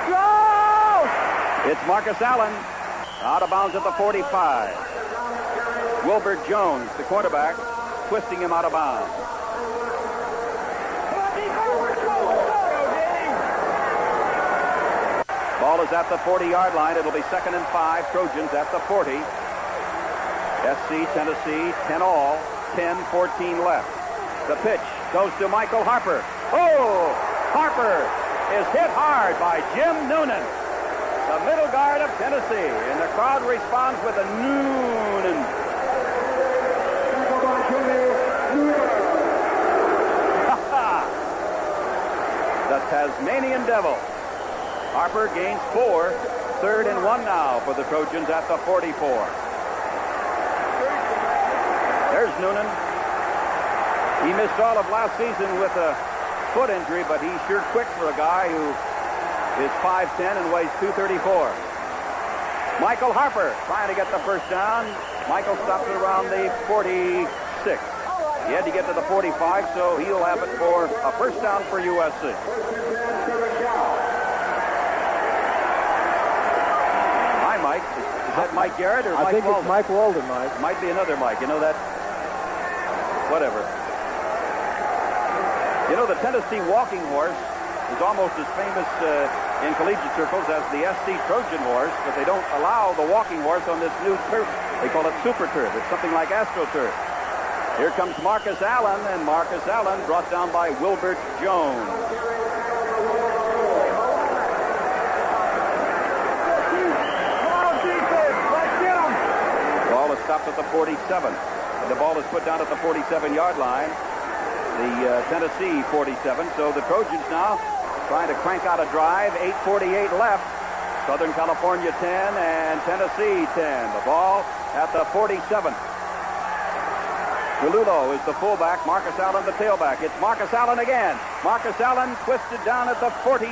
Go! It's Marcus Allen, out of bounds at the 45. Wilbert Jones, the quarterback, twisting him out of bounds. Ball is at the 40-yard line. It'll be 2nd and 5. Trojans at the 40. SC Tennessee 10 all. 10:14 left. The pitch goes to Michael Harper. Oh! Harper is hit hard by Jim Noonan, the middle guard of Tennessee, and the crowd responds with a Noonan. The Tasmanian Devil. Harper gains 4. 3rd and 1 now for the Trojans at the 44. There's Noonan. He missed all of last season with a foot injury, but he's sure quick for a guy who is 5'10 and weighs 234. Michael Harper trying to get the first down. Michael stops it around the 46. He had to get to the 45, so he'll have it for a first down for USC. Mike. Is that Mike Garrett or I Mike think Walden? it's Mike Walden, Mike. Might be another Mike. You know that? Whatever. You know, the Tennessee walking horse is almost as famous in collegiate circles as the SC Trojan horse, but they don't allow the walking horse on this new turf. They call it super turf. It's something like AstroTurf. Here comes Marcus Allen, and Marcus Allen brought down by Wilbert Jones. Ball is stopped at the 47. And the ball is put down at the 47-yard line. The Tennessee 47. So the Trojans now trying to crank out a drive. 8:48 left. Southern California 10 and Tennessee 10. The ball at the 47. DeLulo is the fullback. Marcus Allen the tailback. It's Marcus Allen again. Marcus Allen twisted down at the 42.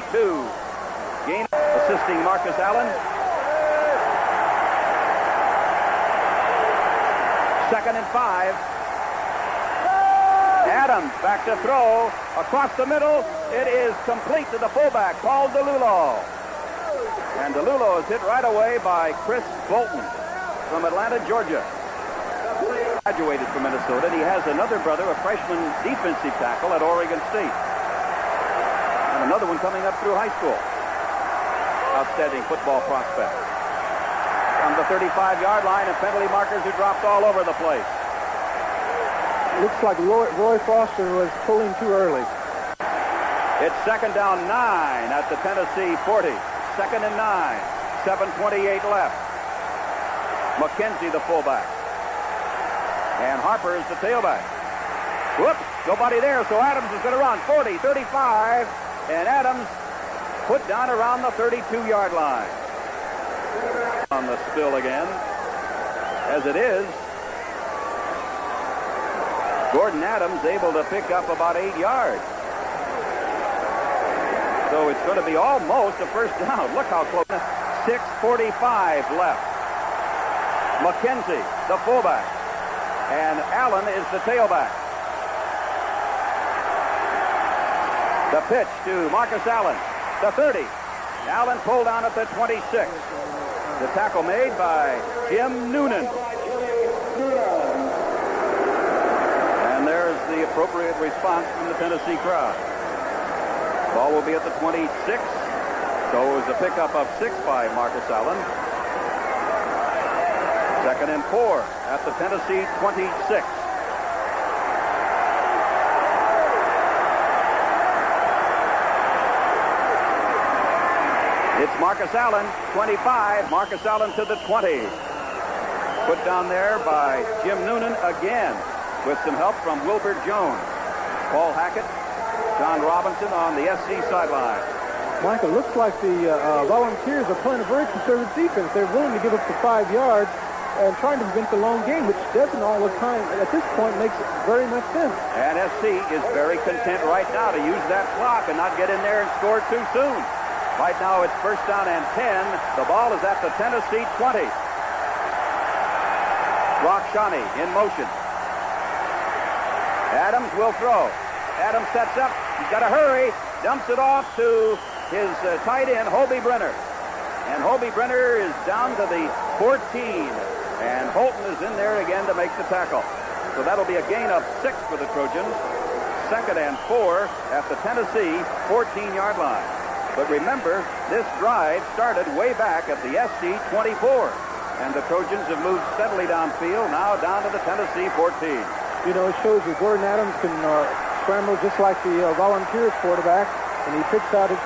Gain assisting Marcus Allen. Second and 5. Adams back to throw. Across the middle. It is complete to the fullback, Paul DeLulo. And DeLulo is hit right away by Chris Bolton from Atlanta, Georgia. Graduated from Minnesota. He has another brother, a freshman defensive tackle at Oregon State. And another one coming up through high school. Outstanding football prospect. On the 35-yard line, and penalty markers are dropped all over the place. Looks like Roy Foster was pulling too early. It's second down 9 at the Tennessee 40. Second and 9. 7:28 left. McKenzie, the fullback. And Harper is the tailback. Whoops, nobody there, so Adams is going to run. 40, 35, and Adams put down around the 32-yard line. On the spill again. As it is, Gordon Adams able to pick up about 8 yards. So it's going to be almost a first down. Look how close. 6:45 left. McKenzie, the fullback. And Allen is the tailback. The pitch to Marcus Allen, the 30. Allen pulled down at the 26. The tackle made by Jim Noonan. And there's the appropriate response from the Tennessee crowd. Ball will be at the 26. So it was a pickup of 6 by Marcus Allen. Second and 4 at the Tennessee 26. It's Marcus Allen, 25. Marcus Allen to the 20. Put down there by Jim Noonan again with some help from Wilbert Jones. Paul Hackett, John Robinson on the SC sideline. Michael, looks like the Volunteers are playing a very conservative defense. They're willing to give up the 5 yards and trying to prevent the long game, which doesn't all the time, at this point, makes very much sense. And SC is very content right now to use that clock and not get in there and score too soon. Right now it's first down and 10. The ball is at the Tennessee 20. Rockshani in motion. Adams will throw. Adams sets up. He's got to hurry. Dumps it off to his tight end, Hobie Brenner. And Hobie Brenner is down to the 14. And Holton is in there again to make the tackle. So that'll be a gain of 6 for the Trojans. Second and 4 at the Tennessee 14-yard line. But remember, this drive started way back at the SC 24. And the Trojans have moved steadily downfield, now down to the Tennessee 14. You know, it shows you Gordon Adams can scramble just like the Volunteers quarterback. And he picks out his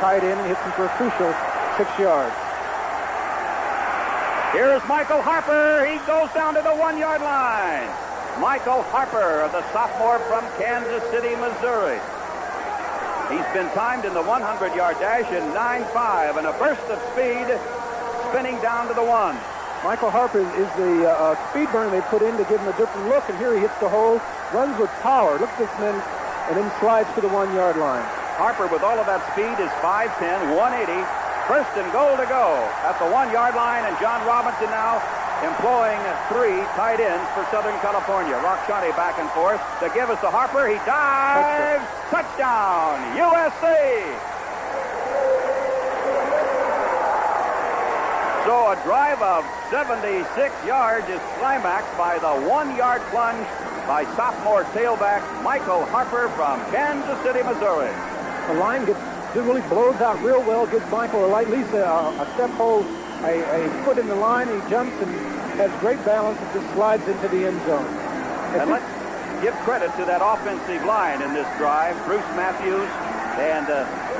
tight end and hits him for a crucial 6 yards. Here's Michael Harper. He goes down to the 1-yard line. Michael Harper, the sophomore from Kansas City, Missouri. He's been timed in the 100-yard dash in 9.5 and a burst of speed spinning down to the 1. Michael Harper is the speed burner they put in to give him a different look, and here he hits the hole, runs with power. Look at this man, and then slides to the 1-yard line. Harper, with all of that speed, is 5'10", 180. First and goal to go at the 1-yard line, and John Robinson now employing 3 tight ends for Southern California. Rockshani back and forth to give us to Harper. He dives. Touchdown, USC. So a drive of 76 yards is climaxed by the 1-yard plunge by sophomore tailback Michael Harper from Kansas City, Missouri. The line really blows out real well, gives Michael at least a step hold, a foot in the line. He jumps and has great balance and just slides into the end zone. And let's give credit to that offensive line in this drive. Bruce Matthews and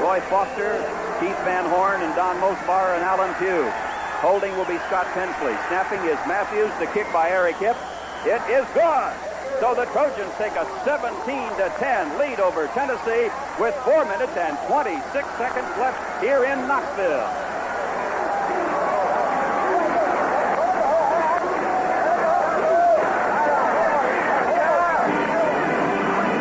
Roy Foster, Keith Van Horn, and Don Mosbar, and Alan Pugh. Holding will be Scott Pensley. Snapping is Matthews. The kick by Eric Hipp. It is good. So the Trojans take a 17-10 lead over Tennessee with 4 minutes and 26 seconds left here in Knoxville.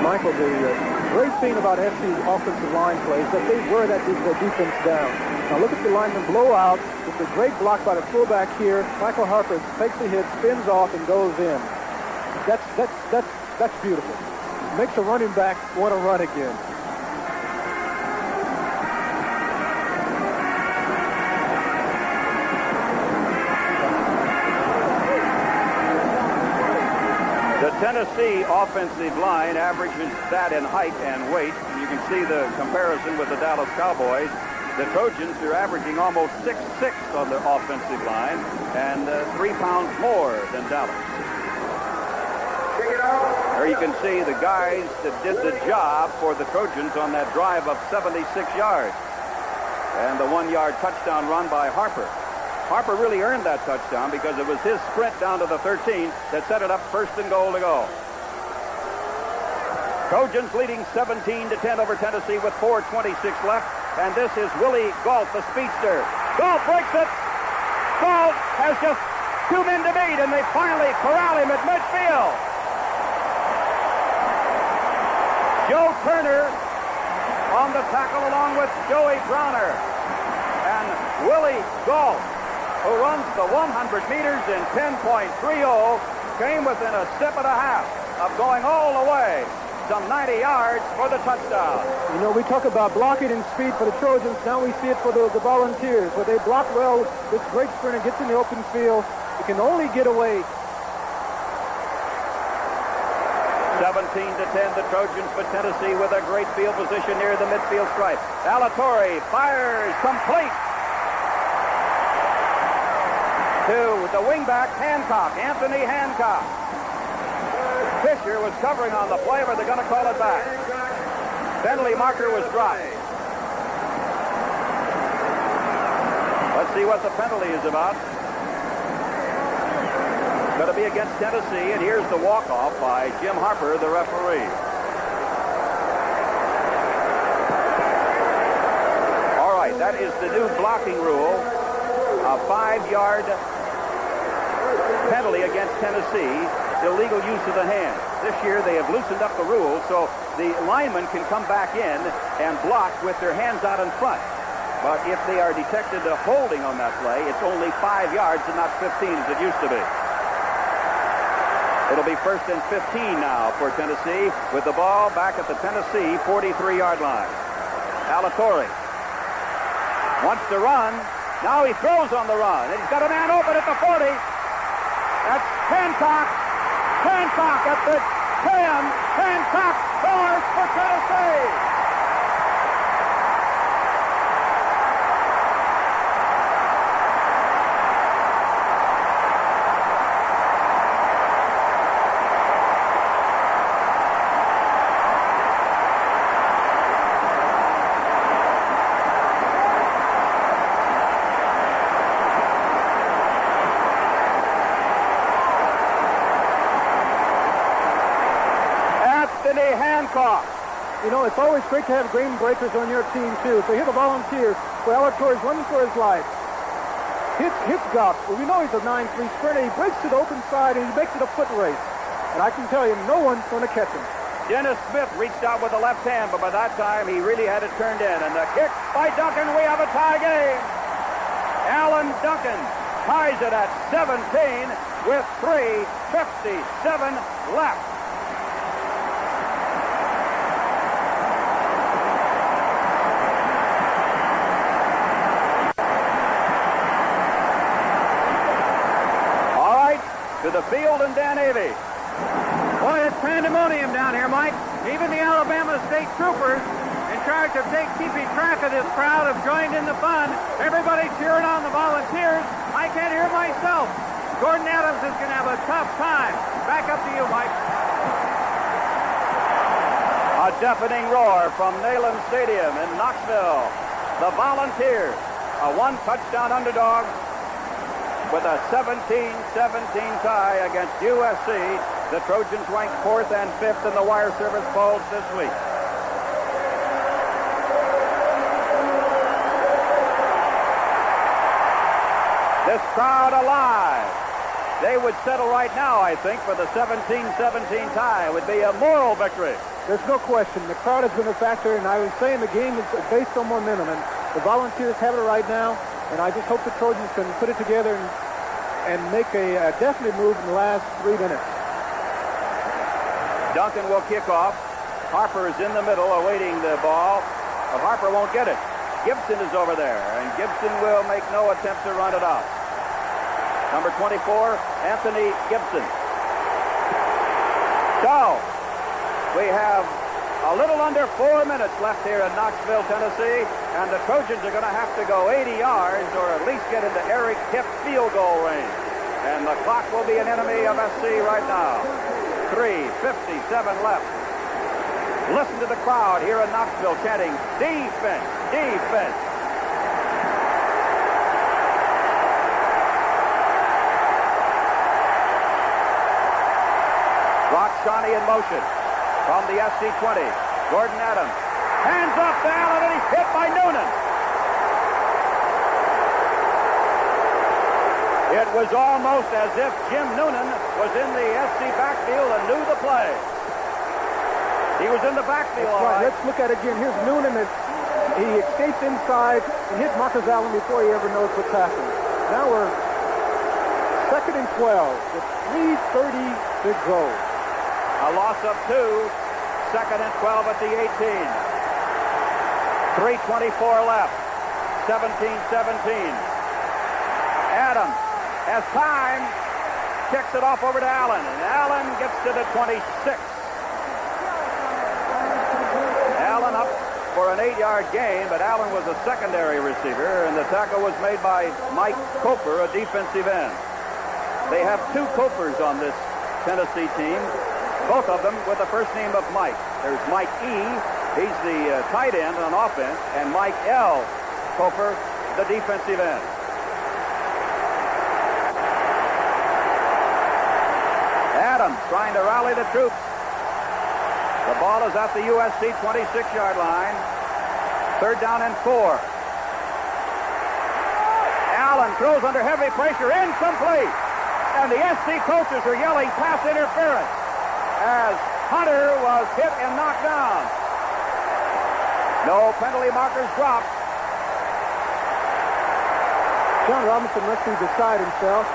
Michael, the great thing about FC's offensive line play is that they wear that defense down. Now look at the lineman blow out. It's a great block by the fullback here. Michael Harper takes the hit, spins off, and goes in. That's beautiful. Makes a running back want to run again. The Tennessee offensive line averages that in height and weight. You can see the comparison with the Dallas Cowboys. The Trojans are averaging almost 6'6" on the offensive line and 3 pounds more than Dallas. There you can see the guys that did the job for the Trojans on that drive of 76 yards. And the 1-yard touchdown run by Harper. Harper really earned that touchdown because it was his sprint down to the 13 that set it up 1st and goal to go. Trojans leading 17-10 over Tennessee with 4:26 left. And this is Willie Galt, the speedster. Galt breaks it. Galt has just 2 men to beat, and they finally corral him at midfield. Joe Turner on the tackle along with Joey Browner. And Willie Galt, who runs the 100 meters in 10.30, came within a step and a half of going all the way. Some 90 yards for the touchdown. You know, we talk about blocking and speed for the Trojans. Now we see it for the Volunteers, where they block well. This great sprinter gets in the open field. He can only get away. 17-10, the Trojans, but Tennessee with a great field position near the midfield stripe. Alatorre fires complete to the wingback Hancock, Anthony Hancock. Fisher was covering on the play, but they're going to call it back. Penalty marker was dropped. Let's see what the penalty is about. Going to be against Tennessee, and here's the walk-off by Jim Harper, the referee. All right, that is the new blocking rule. A 5-yard penalty against Tennessee. Illegal use of the hand. This year they have loosened up the rules so the linemen can come back in and block with their hands out in front. But if they are detected holding on that play, it's only 5 yards and not 15 as it used to be. It'll be 1st and 15 now for Tennessee with the ball back at the Tennessee 43-yard line. Alatorre wants to run. Now he throws on the run. And he's got a man open at the 40. That's Hancock. Hancock at the 10. Hancock scores for Tennessee. Hancock. You know, it's always great to have game breakers on your team, too. So here the Volunteers, where Alatorre's running for his life. Hits Goff. Well, we know he's a 9'3" sprinter. He breaks to the open side, and he makes it a foot race. And I can tell you, no one's going to catch him. Dennis Smith reached out with the left hand, but by that time, he really had it turned in. And the kick by Duncan, we have a tie game. Alan Duncan ties it at 17 with 3:57 left. to Field and Dan Avey. Boy, it's pandemonium down here, Mike. Even the Alabama State Troopers in charge of keeping track of this crowd have joined in the fun. Everybody cheering on the Volunteers. I can't hear myself. Gordon Adams is going to have a tough time. Back up to you, Mike. A deafening roar from Neyland Stadium in Knoxville. The Volunteers, a one-touchdown underdog with a 17-17 tie against USC. The Trojans ranked 4th and 5th in the wire service polls this week. This crowd alive. They would settle right now, I think, for the 17-17 tie. It would be a moral victory. There's no question. The crowd has been a factor, and I was saying the game is based on momentum, and the Volunteers have it right now, and I just hope the Trojans can put it together and make a definite move in the last 3 minutes. Duncan will kick off. Harper is in the middle awaiting the ball, but Harper won't get it. Gibson is over there, and Gibson will make no attempt to run it out. Number 24, Anthony Gibson. So, we have a little under 4 minutes left here in Knoxville, Tennessee, and the Trojans are going to have to go 80 yards or at least get into Eric Hipp's field goal range. And the clock will be an enemy of SC right now. 3:57 left. Listen to the crowd here in Knoxville chanting, defense, defense. Rock Shawnee in motion from the SC-20. Gordon Adams. Hands up to Allen, and he's hit by Noonan. It was almost as if Jim Noonan was in the SC backfield and knew the play. He was in the backfield, all right. Let's look at it again. Here's Noonan. He escaped inside and hit Marcus Allen before he ever knows what's happened. Now we're 2nd and 12 with 3:30 to go. A loss of 2. 2nd and 12 at the 18. 3:24 left. 17-17. Adams has time. Kicks it off over to Allen. And Allen gets to the 26. Allen up for an 8-yard gain, but Allen was a secondary receiver, and the tackle was made by Mike Coper, a defensive end. They have 2 Copers on this Tennessee team, both of them with the first name of Mike. There's Mike E. He's the tight end on offense, and Mike L. Coper, the defensive end. Adams trying to rally the troops. The ball is at the USC 26-yard line. 3rd down and 4. Allen throws under heavy pressure, incomplete. And the SC coaches are yelling pass interference as Hunter was hit and knocked down. No penalty markers dropped. John Robinson must be beside himself.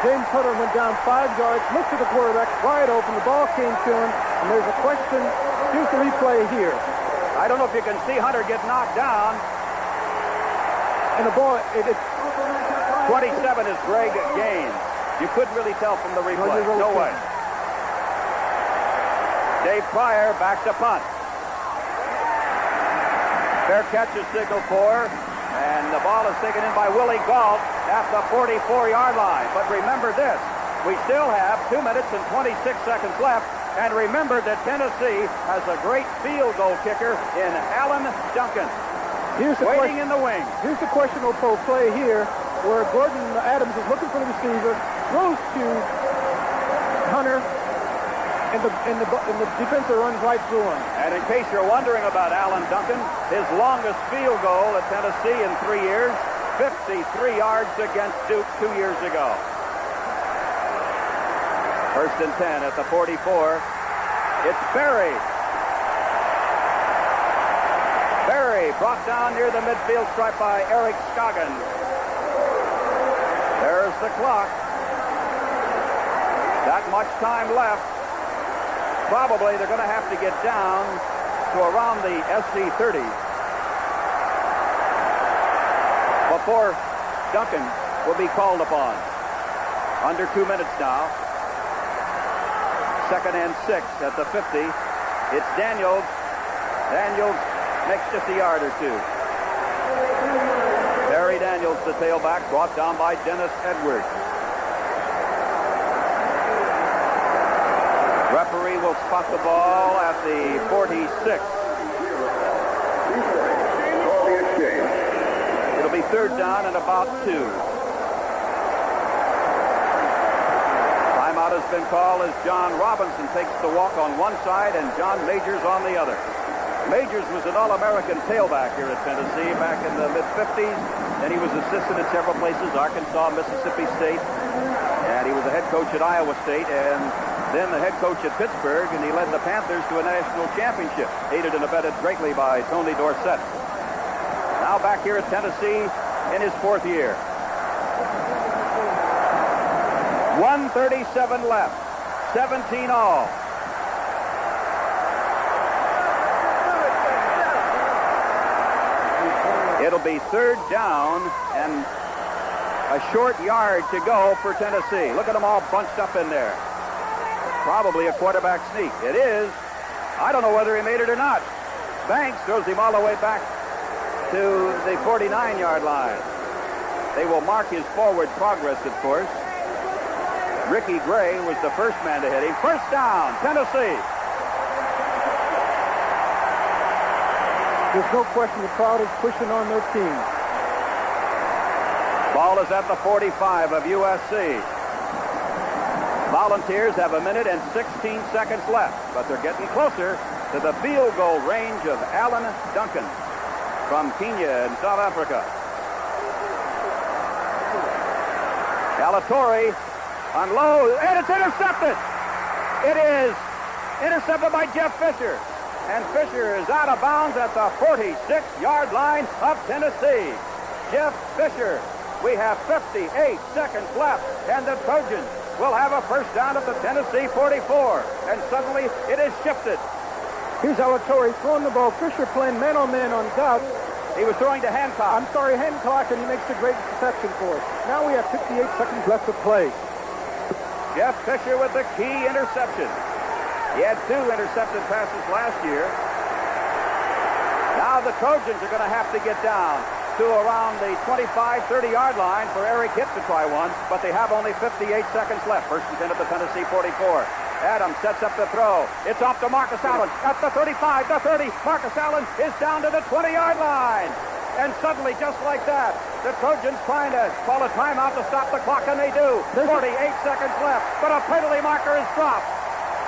James Hunter went down 5 yards, looked at the quarterback, wide open, the ball came to him, and there's a question. Here's the replay here. I don't know if you can see Hunter get knocked down. And the ball, it's 27 is Greg Gaines. You couldn't really tell from the replay. No way. Dave Pryor back to punt. Fair catch is signaled for, and the ball is taken in by Willie Gault at the 44-yard line. But remember this, we still have 2 minutes and 26 seconds left, and remember that Tennessee has a great field goal kicker in Alan Duncan. Here's the waiting in the wing. Here's the questionable play here, where Gordon Adams is looking for the receiver, throws to Hunter, and the defensive runs right through him. And in case you're wondering about Alan Duncan, his longest field goal at Tennessee in 3 years, 53 yards against Duke 2 years ago. 1st and 10 at the 44. It's Berry. Berry brought down near the midfield stripe by Eric Scoggins. There's the clock. That much time left. Probably they're going to have to get down to around the SC 30 before Duncan will be called upon. Under 2 minutes now. 2nd and 6 at the 50. It's Daniels. Daniels makes just a yard or two. Barry Daniels, the tailback, brought down by Dennis Edwards. Referee will spot the ball at the 46. It'll be 3rd down and about 2. Timeout has been called as John Robinson takes the walk on one side and John Majors on the other. Majors was an All-American tailback here at Tennessee back in the mid-50s. Then he was assistant at several places, Arkansas, Mississippi State. And he was the head coach at Iowa State and then the head coach at Pittsburgh, and he led the Panthers to a national championship, aided and abetted greatly by Tony Dorsett. Now back here at Tennessee in his 4th year. 1:37 left, 17 all. It'll be 3rd down and a short yard to go for Tennessee. Look at them all bunched up in there. Probably a quarterback sneak. It is. I don't know whether he made it or not. Banks throws him all the way back to the 49-yard line. They will mark his forward progress, of course. Ricky Gray was the first man to hit him. 1st down, Tennessee. There's no question the crowd is pushing on their team. Ball is at the 45 of USC. Volunteers have 1 minute and 16 seconds left, but they're getting closer to the field goal range of Alan Duncan from Kenya in South Africa. Alatorre unloads, and it's intercepted. It is intercepted by Jeff Fisher. And Fisher is out of bounds at the 46-yard line of Tennessee. Jeff Fisher. We have 58 seconds left, and the Trojans will have a 1st down at the Tennessee 44. And suddenly it is shifted. Here's Alatorre throwing the ball. Fisher playing man-on-man on Dowd. He was throwing to Hancock. Hancock, and he makes a great reception for us. Now we have 58 seconds left to play. Jeff Fisher with the key interception. He had 2 intercepted passes last year. Now the Trojans are going to have to get down to around the 25-30-yard line for Eric Hitt to try one, but they have only 58 seconds left. 1st and 10 at the Tennessee 44. Adams sets up the throw. It's off to Marcus Allen at the 35, the 30. Marcus Allen is down to the 20-yard line. And suddenly, just like that, the Trojans trying to call a timeout to stop the clock, and they do. 48 seconds left, but a penalty marker is dropped.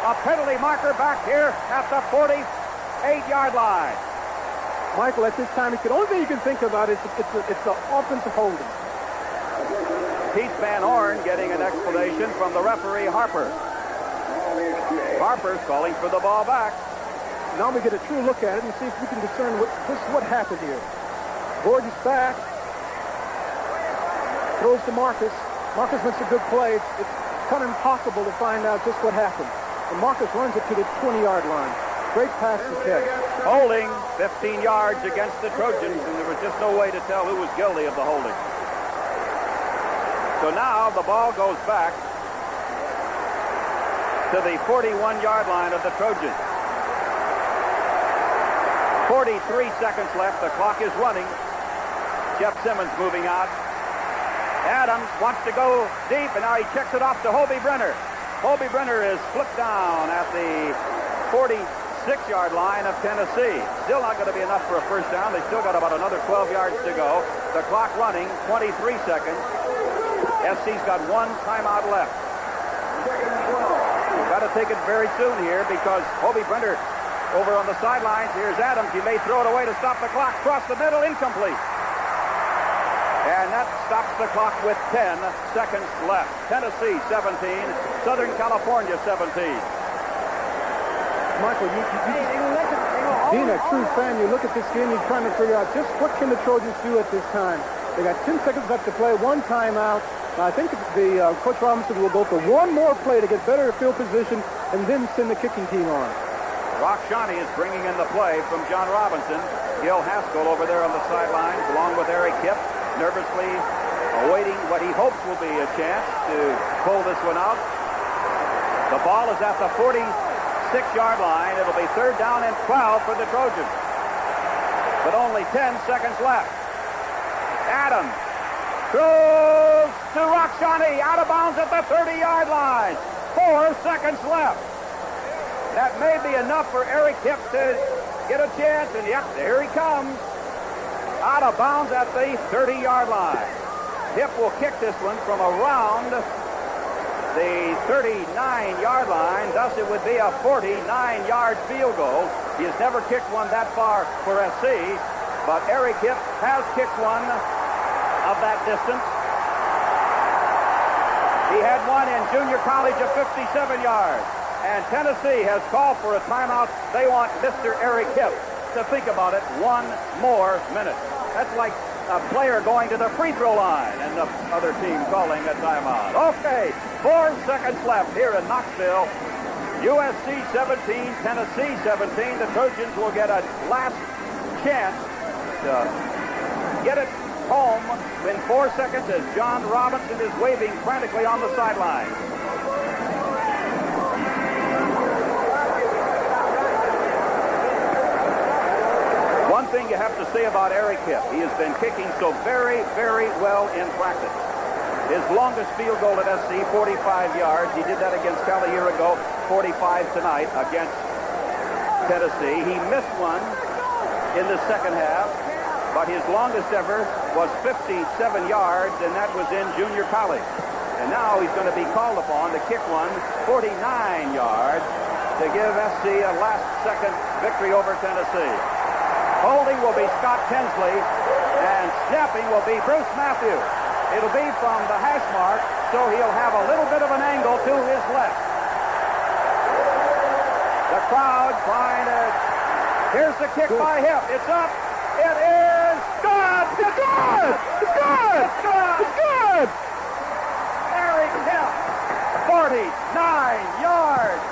A penalty marker back here at the 48-yard line. Michael, at this time, the only thing you can think about is it's the offensive holding. Pete Van Horn getting an explanation from the referee, Harper. Harper's calling for the ball back. Now we get a true look at it and see if we can discern what happened here. Gordon's back. Throws to Marcus. Marcus makes a good play. It's kind of impossible to find out just what happened. And Marcus runs it to the 20-yard line. Great pass to catch. Holding 15 yards against the Trojans, and there was just no way to tell who was guilty of the holding. So now the ball goes back to the 41-yard line of the Trojans. 43 seconds left. The clock is running. Jeff Simmons moving out. Adams wants to go deep, and now he checks it off to Hobie Brenner. Hobie Brenner is flipped down at the 46-yard line of Tennessee. Still not going to be enough for a 1st down. They still got about another 12 yards to go. The clock running, 23 seconds. SC's got 1 timeout left. We've got to take it very soon here because Hobie Brenner over on the sidelines. Here's Adams. He may throw it away to stop the clock. Cross the middle, incomplete. And that stops the clock with 10 seconds left. Tennessee 17, Southern California 17. Michael, being a true fan, you look at this game, you're trying to figure out just what can the Trojans do at this time. They got 10 seconds left to play, 1 timeout. I think the Coach Robinson will go for 1 more play to get better field position and then send the kicking team on. Rock Shawnee is bringing in the play from John Robinson. Gil Haskell over there on the sidelines, along with Eric Kipp, nervously awaiting what he hopes will be a chance to pull this one out. The ball is at the 46-yard line. It'll be 3rd down and 12 for the Trojans. But only 10 seconds left. Adams throws to Rakshani, out of bounds at the 30-yard line. 4 seconds left. That may be enough for Eric Hipp to get a chance, and yep, there he comes. Out of bounds at the 30-yard line. Hipp will kick this one from around the 39-yard line, thus it would be a 49-yard field goal. He has never kicked one that far for SC, but Eric Hipp has kicked one of that distance. He had one in junior college of 57 yards, and Tennessee has called for a timeout. They want Mr. Eric Hipp to think about it 1 more minute. That's like a player going to the free throw line and the other team calling a timeout. Okay, 4 seconds left here in Knoxville. USC 17, Tennessee 17. The Trojans will get a last chance to get it home in 4 seconds as John Robinson is waving frantically on the sideline. One thing you have to say about Eric Hipp, he has been kicking so very, very well in practice. His longest field goal at SC, 45 yards. He did that against Cal a year ago, 45 tonight against Tennessee. He missed one in the second half, but his longest ever was 57 yards, and that was in junior college. And now he's going to be called upon to kick one 49 yards to give SC a last-second victory over Tennessee. Holding will be Scott Tinsley, and snapping will be Bruce Matthews. It'll be from the hash mark, so he'll have a little bit of an angle to his left. The crowd trying to... Here's the kick by Hipp. It's up. It is good. It's good. It's good. It's good. It's good. Eric Hipp, 49 yards.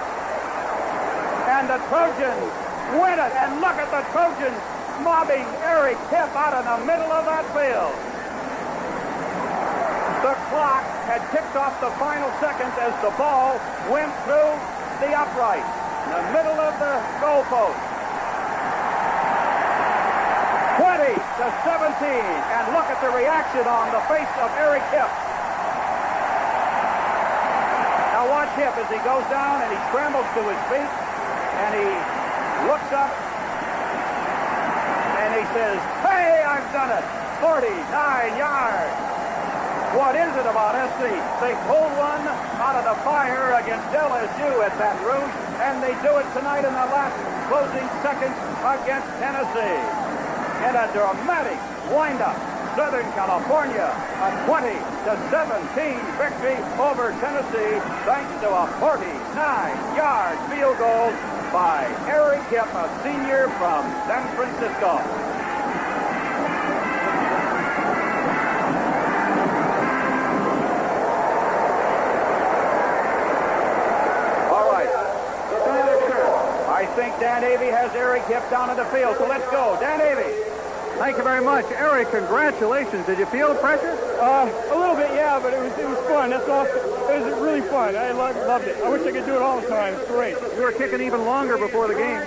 And the Trojans win it. And look at the Trojans mobbing Eric Hipp out in the middle of that field. The clock had ticked off the final seconds as the ball went through the upright in the middle of the goalpost. 20 to 17, and look at the reaction on the face of Eric Hipp. Now watch Hipp as he goes down and he scrambles to his feet, and he looks up and he says, "Hey, I've done it! 49 yards!" What is it about SC? They pulled one out of the fire against LSU at Baton Rouge, and they do it tonight in the last closing seconds against Tennessee. In a dramatic wind-up, Southern California, a 20 to 17 victory over Tennessee, thanks to a 49-yard field goal by Eric Hipp, a senior from San Francisco. I think Dan Avey has Eric Hipp down in the field, so let's go. Dan Avey. Thank you very much. Eric, congratulations. Did you feel the pressure? A little bit, yeah, but it was fun. That's awesome. It was really fun. I loved it. I wish I could do it all the time. It's great. You were kicking even longer before the game.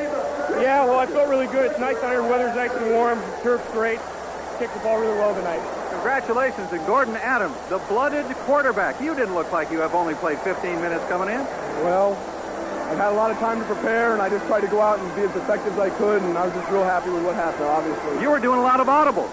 Yeah, well, I felt really good. It's nice out here. Weather's nice and warm. The turf's great. Kicked the ball really well tonight. Congratulations to Gordon Adams, the blooded quarterback. You didn't look like you have only played 15 minutes coming in. Well, I've had a lot of time to prepare, and I just tried to go out and be as effective as I could, and I was just real happy with what happened, obviously. You were doing a lot of audibles.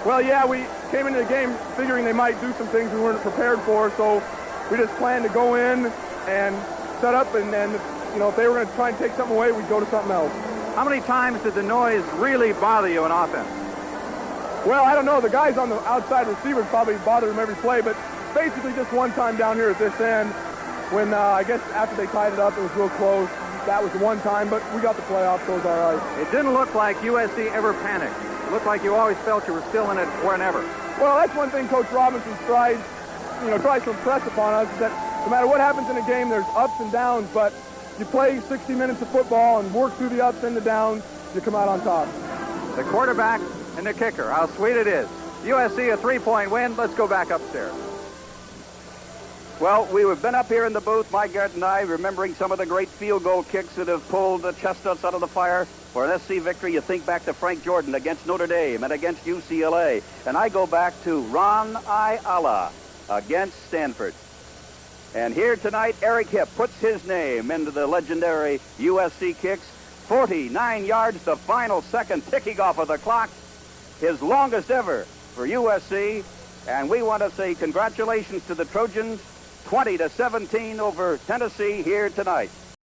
Well, yeah, we came into the game figuring they might do some things we weren't prepared for, so we just planned to go in and set up, and then, you know, if they were going to try and take something away, we'd go to something else. How many times did the noise really bother you in offense? Well, I don't know. The guys on the outside receivers probably bother them every play, but basically just one time down here at this end, when I guess after they tied it up, it was real close. That was the one time, but we got the playoff, so it was all right. It didn't look like USC ever panicked. It looked like you always felt you were still in it whenever. Well, that's one thing Coach Robinson tries to impress upon us, is that no matter what happens in a game, there's ups and downs, but you play 60 minutes of football and work through the ups and the downs, you come out on top. The quarterback and the kicker, how sweet it is. USC a 3-point win. Let's go back upstairs. Well, we've been up here in the booth, Mike Garrett and I, remembering some of the great field goal kicks that have pulled the chestnuts out of the fire. For an SC victory, you think back to Frank Jordan against Notre Dame and against UCLA. And I go back to Ron Ayala against Stanford. And here tonight, Eric Hipp puts his name into the legendary USC kicks. 49 yards, the final second ticking off of the clock. His longest ever for USC. And we want to say congratulations to the Trojans. 20-17 over Tennessee here tonight.